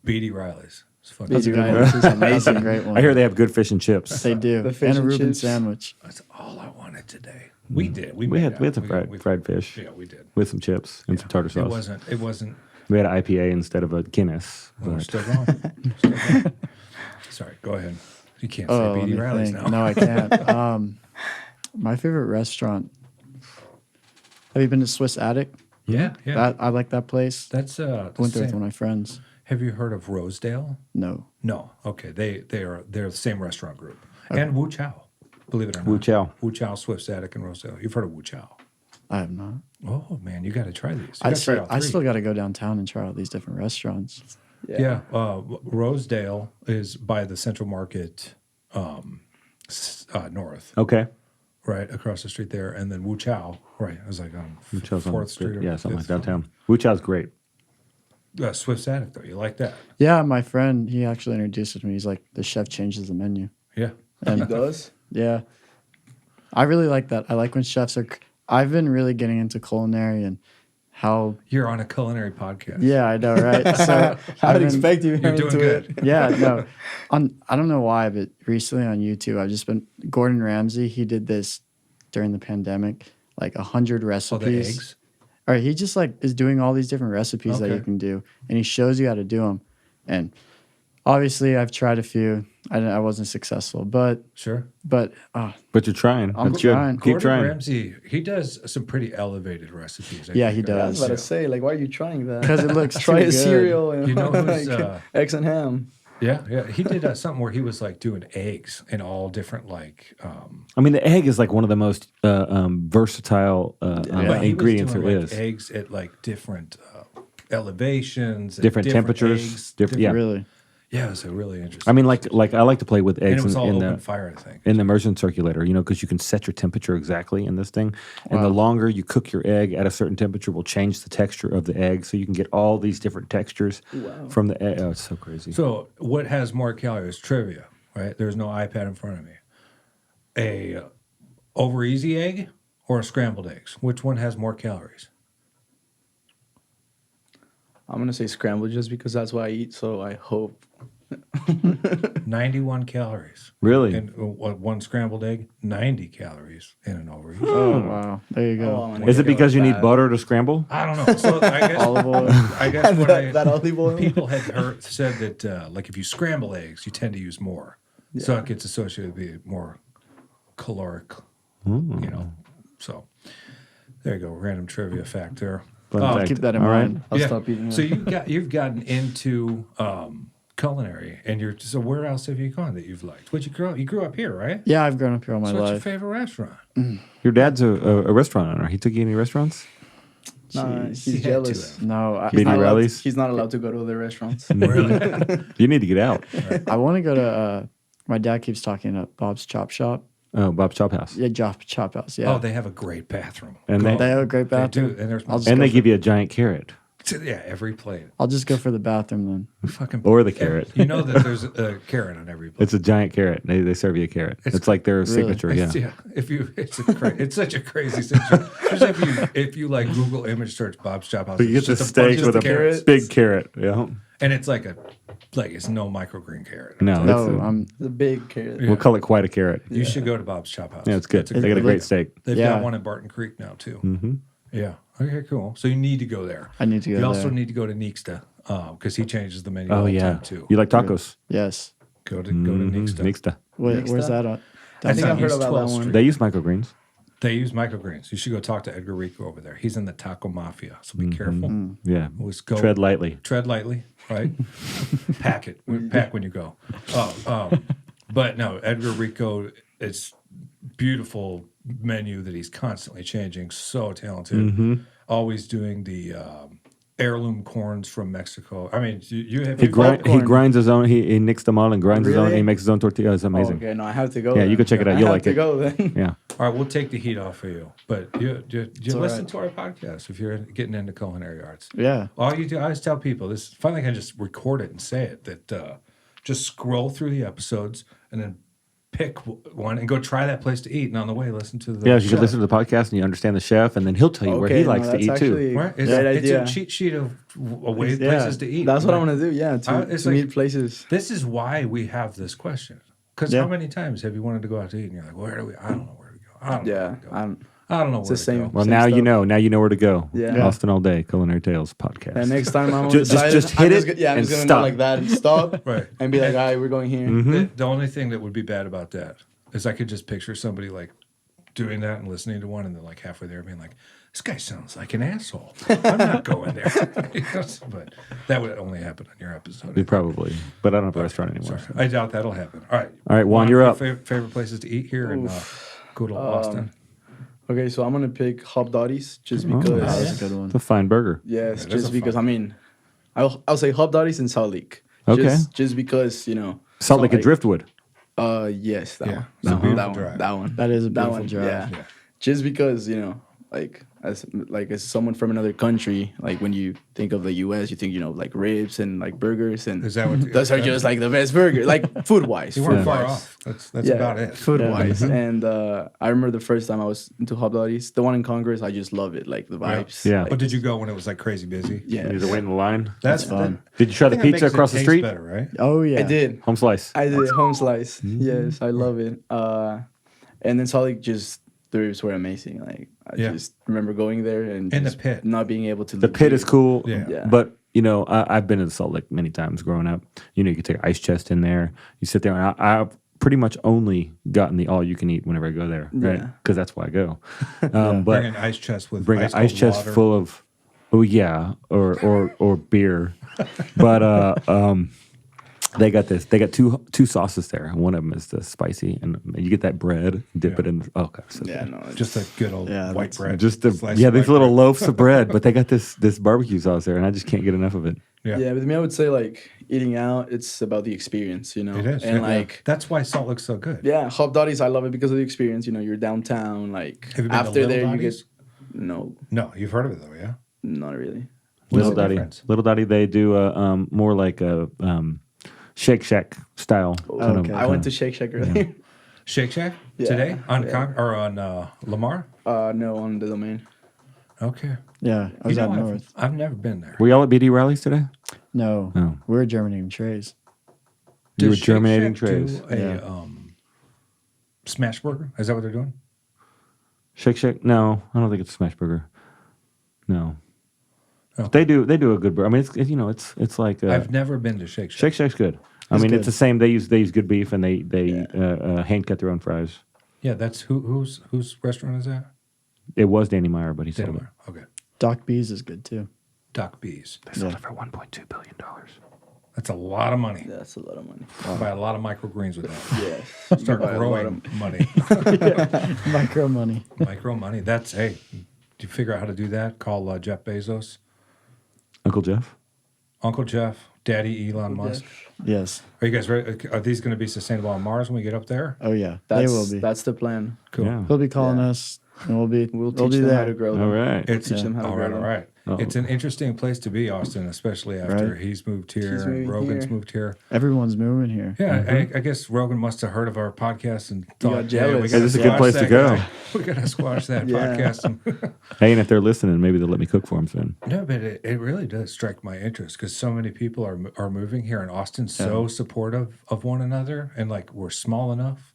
B.D. Riley's. It's fucking That's a Good good one. one. That's amazing. Great one. I hear they have good fish and chips. They do. The fish And a and Reuben chips. sandwich. That's all I wanted today. We did. We had some fried fish Yeah, we did. with some chips and some tartar sauce. It wasn't. We had an IPA instead of a Guinness. We're but- still going. Sorry, go ahead. You can't say let B.D. me Riley's think. now. No, I can't. My favorite restaurant. Have you been to Swiss Attic? Yeah. I like that place. That's I went there with same. one of my friends. Have you heard of Rosedale? No. No. Okay. They're the same restaurant group. And Wu Chow. Believe it or not. Wu Chow. Wu Chow, Swift's Attic, and Rosedale. You've heard of Wu Chow. I have not. Oh man, you got to try these. You I gotta try all still three. got to go downtown and try out these different restaurants. Yeah, Rosedale is by the Central Market north, Okay. right across the street there, and then Wu Chow, right? I was like on Wu Chow's on 4th Street. or yeah, something like 5th. downtown. Wu Chow's great. Swift's Attic, though. You like that? Yeah, my friend, he actually introduced it to me. He's like, the chef changes the menu. Yeah. He does. Yeah. I really like that. I like when chefs are. I've been really getting into culinary and how. You're on a culinary podcast. Yeah, I know, right? So I would I've been- expect you You're doing into good. it. Yeah, no. I don't know why, but recently on YouTube, I've just been Gordon Ramsay. He did this during the pandemic, like 100 Oh, recipes. the eggs. Or he just like is doing all these different recipes that you Okay. can do, and he shows you how to do them. And obviously, I've tried a few. I wasn't successful, but Sure. But you're trying. I'm That's good. trying. Keep Gordon trying. Ramsay, he does some pretty elevated recipes. I Yeah, think. he I was does. about to say, like, why are you trying that? because it looks Try too a good. cereal and You know who's, eggs and ham. Yeah. He did something where he was like doing eggs in all different I mean, the egg is like one of the most versatile but he was ingredients doing, there like, is. eggs at like different elevations, and Different temperatures, eggs, different- yeah. Really, Yeah, it was a really interesting. I mean, like I like to play with and eggs it was all in open the fire, I think. in the immersion circulator, because you can set your temperature exactly in this thing. And the longer you cook your egg at a certain temperature will change the texture of the egg. So you can get all these different textures from the egg. Oh, it's so crazy. So, what has more calories? Trivia, right? There's no iPad in front of me. A over easy egg or a scrambled eggs? Which one has more calories? I'm gonna say scrambled just because that's what I eat. So I hope. 91 calories. Really? And one scrambled egg, 90 calories in an over easy. oh wow, there you go. Oh, Is it because you need that. butter to scramble? I don't know. So I guess Olive oil. I guess what that olive oil? people had said that like if you scramble eggs, you tend to use more, so it gets associated with the more caloric, So there you go, random trivia fact there. Fun Oh, fact. Keep that in All right. mind. I'll Yeah. stop eating. So it. you've gotten into culinary, and so where else have you gone that you've liked? What you grew up? You grew up here, right? Yeah, I've grown up here all my So what's your life. favorite restaurant? Your dad's a restaurant owner. He took you any restaurants? Nah, Jeez. He he's had jealous. to, No, I, BD Not allowed- Rallies? He's not allowed to go to other restaurants. Really? You need to get out. I want to go to. My dad keeps talking about Bob's Chop Shop. Oh, Bob's Chop House. Yeah, Chop House. Yeah, Oh, they have a great bathroom. And Go. they have a great They bathroom. do, and there's I'll just And go they for- give you a giant carrot. Yeah, every plate. I'll just go for the bathroom then. Fucking Or the carrot. You know that there's a carrot on every plate. It's a giant carrot. They serve you a carrot. It's like their signature. Yeah. It's such a crazy situation. Especially if you like Google image search Bob's Chop House. But you it's get the just a bunch steak of with a carrots. big carrot. Yeah. And it's like it's no microgreen carrot. No, No, The big carrot. we'll call it quite a carrot. You should go to Bob's Chop House. Yeah, it's good. That's They got a great steak. They've Yeah. got one in Barton Creek now too. Mm-hmm. Yeah. Okay, cool. So you need to go there. I need to go You also there. need to go to Neeksta because he changes the menu Oh all the yeah. time too. You like tacos? Yes. Go to Neeksta. Neeksta. Where's that on? I think I've heard East about 12th that one. Street. They use microgreens. They use microgreens. You should go talk to Edgar Rico over there. He's in the taco mafia, so be careful. Yeah. Always go Tread lightly. Tread lightly, right? Pack it. Pack when you go. But no, Edgar Rico, it's beautiful menu that he's constantly changing. So talented. Always doing the heirloom corns from Mexico. I mean, you have He grinds his own. He nicks them all and grinds his own. Really? He makes his own tortillas. It's Oh, amazing. okay, no, I have to go. Yeah, then. you can check it out. I You'll have like to it. go then. Yeah. All right, we'll take the heat off for you. But you all listen right. to our podcast if you're getting into culinary arts. Yeah. All you do, I always tell people this. Finally, I can just record it and say it. That just scroll through the episodes and then pick one and go try that place to eat. And on the way, listen to the Yeah, you should chef. listen to the podcast and you understand the chef, and then he'll tell you where he no, likes to that's eat too. actually Right? It's, Great it's idea. a cheat sheet of ways Yeah. places to eat. That's what Like, I'm gonna do. Yeah, it's to like- meet places. This is why we have this question. Because Yeah. how many times have you wanted to go out to eat and you're like, where do we? I don't know where to go. I don't know Yeah, where to go. I'm, I don't know where the to same. go. Well, Same now you stuff. know. Now you know where to go. Yeah. Austin all day, Culinary Tales podcast. and next time I'm Just undecided, hit I'm it Yeah, I'm and just gonna stop. go like that and stop. Right. And be like, all right, we're going here. The only thing that would be bad about that is I could just picture somebody like doing that and listening to one and then like halfway there being like, this guy sounds like an asshole. I'm not going there. But that would only happen on your episode. Probably, but I don't have a restaurant anymore. Sorry. I doubt that'll happen. All right. All right, Juan, you're your up. Favorite places to eat here in good old Austin. Okay, so I'm gonna pick Hop Dotties just Oh, because. That's a good one. It's a fine burger. Yes, That is just a because. fun- I mean, I'll say Hop Dotties in Salt Lake. Okay. Just because Salt Lake and Driftwood. Yes, that Yeah, one. it's a That one. beautiful That one. drive. That one. That is a That beautiful one. drive. Yeah. Yeah. Just because as someone from another country, like when you think of the U.S., you think like ribs and like burgers, and Is that what those are just like the best burger, like food wise. You weren't far off. That's about it. Food wise, and I remember the first time I was into Hop Dotties, the one in Congress. I just love it, like the vibes. Yeah. like, But did you go when it was like crazy busy? yeah, You need to wait in the line. That's fun. Did you try the I think that pizza makes it across the taste street? Better, right? Oh yeah. I did. Home slice. I did home slice. Yes, I love it. And then Salt Lake, just the ribs were amazing. Like I Yeah. just remember going there and In the just pit. not being able to. The pit is cool. Yeah. Yeah. But I've been to Salt Lake many times growing up. You can take ice chest in there. You sit there, and I've pretty much only gotten the all you can eat whenever I go there, right? Yeah. Because that's why I go. Bring But an ice chest with bring an ice cold chest water. full of, or beer. But they got this. They got two sauces there. One of them is the spicy, and you get that bread, dip it in. Oh god, so Yeah, good. no, it's Just a good old Yeah, white that's- bread. Just the Slice yeah, of these white little bread. loaves of bread, but they got this barbecue sauce there, and I just can't get enough of it. Yeah. Yeah, but me, I would say like eating out, it's about the experience, It is. And Yeah. like, That's why Salt looks so good. yeah, Hop Dotties, I love it because of the experience. You're downtown. Like Have you been after to there, Little you get Dotties? no, No, you've heard of it though, yeah? not really. What's Little the Dotty, difference? Little Dotty, they do a more like a Shake Shack style. Okay. I went to Shake Shack earlier. Shake Shack Yeah. today on Yeah. on Lamar? No, on the domain. Okay. Yeah. I was You know, out north. I've never been there. Were y'all at BD rallies today? No. Oh. We're germinating trays. You were Does Shake germinating Shack trays. do a Yeah. smash burger? Is that what they're doing? Shake Shack? No, I don't think it's a smash burger. No, Okay. they do a good burger. I mean, it's like I've never been to Shake Shack. Shake Shack's good. I It's mean, good. it's the same. They use good beef and they hand cut their own fries. Yeah, that's whose restaurant is that? It was Danny Meyer, but he sold it. Delaware. Okay. Doc B's is good too. Doc B's. They sold it for $1.2 billion. That's a lot of money. That's a lot of money. Buy a lot of microgreens with that. Yes. Start Buy a lot growing of- money. Micro money. Micro money. That's hey. Do you figure out how to do that? Call Jeff Bezos, Uncle Jeff. Uncle Jeff, Daddy Elon Musk. Yes. Are you guys ready? Are these going to be sustainable on Mars when we get up there? Oh yeah. That's, they will be. That's the plan. Cool. Yeah. He'll be calling Yeah. us, and we'll be We'll be teach them how there. to grow them. All right. It's Teach them how to all grow right. All them. right. It's an interesting place to be, Austin, especially after Right. he's moved here He's and moving Rogan's here. moved here. Everyone's moving here. Yeah, I guess Rogan must have heard of our podcast and thought, got jealous. gotta This is a good squash place to that go. guy. We gotta squash that Yeah. podcast. And Hey, and if they're listening, maybe they'll let me cook for them soon. no, but it really does strike my interest because so many people are moving here, and Austin's so supportive of one another, and like we're small enough.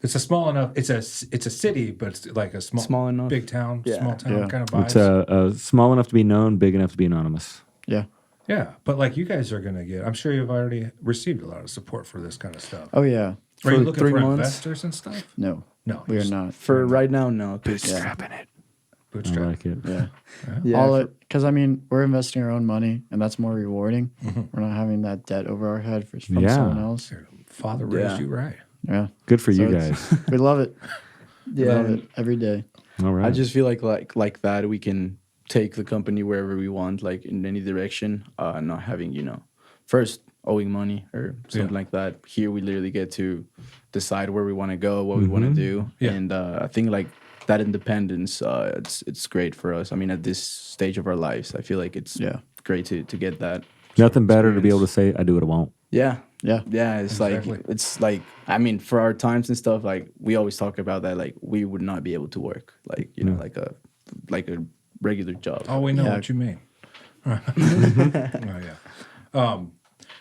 It's a small enough. It's a city, but it's like a Small enough. big town, Yeah. small town Yeah. kind of vibes. It's small enough to be known, big enough to be anonymous. Yeah. Yeah, but like you guys are gonna get. I'm sure you've already received a lot of support for this kind of stuff. Oh yeah. Are you for looking 3 for months. investors and stuff? No, No, we are just not. For right now, no. 'Cause- Bootstrapping it. I bootstrap. like it. Yeah. Yeah, All for- it because I mean we're investing our own money and that's more rewarding. We're not having that debt over our head from Yeah. someone else. Your father raised Yeah. you right. Yeah. Good for So you it's- guys. We love it. We yeah. love and it every day. All right. I just feel like that we can take the company wherever we want, like in any direction, not having, first owing money or something like that. Here we literally get to decide where we want to go, what we want to do. Yeah. And I think like that independence, it's great for us. I mean, at this stage of our lives, I feel like it's great to get that. Nothing better to be able to say, I do what I want. Yeah. Yeah. Yeah, Exactly. it's like I mean, for our times and stuff, like we always talk about that, like we would not be able to work, like like a regular job. Oh, we know Yeah. what you mean. Oh yeah.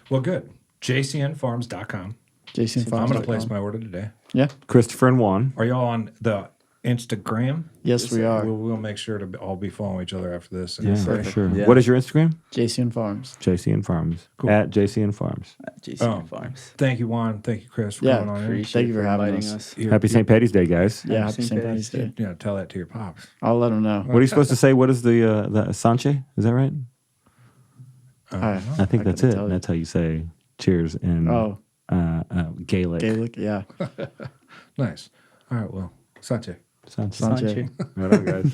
Well, good. JCNfarms.com. JCN I'm Farms. gonna place my order today. Yeah. Christopher and Juan. Are y'all on the Instagram? Yes, we are. We'll make sure to all be following each other after this. And Yeah, so- for sure. Yeah. What is your Instagram? JCN Farms. JCN Farms. Cool. At JCN Farms. JCN Farms. Thank you, Juan. Thank you, Chris, for Yeah, coming on in. Appreciate Thank you for having inviting us. You're- Happy St. Patty's Day, guys. Yeah. Happy Happy St. St. Patty's Patty's Day. Yeah, tell that to your pops. I'll let them know. What are you supposed to say? What is the Sanche? Is that right? I I think that's couldn't it. tell you. That's how you say cheers in Oh, Gaelic. Gaelic. Yeah. Nice. All right. Well, Sanche. Sanche. Sanche. Right on, guys.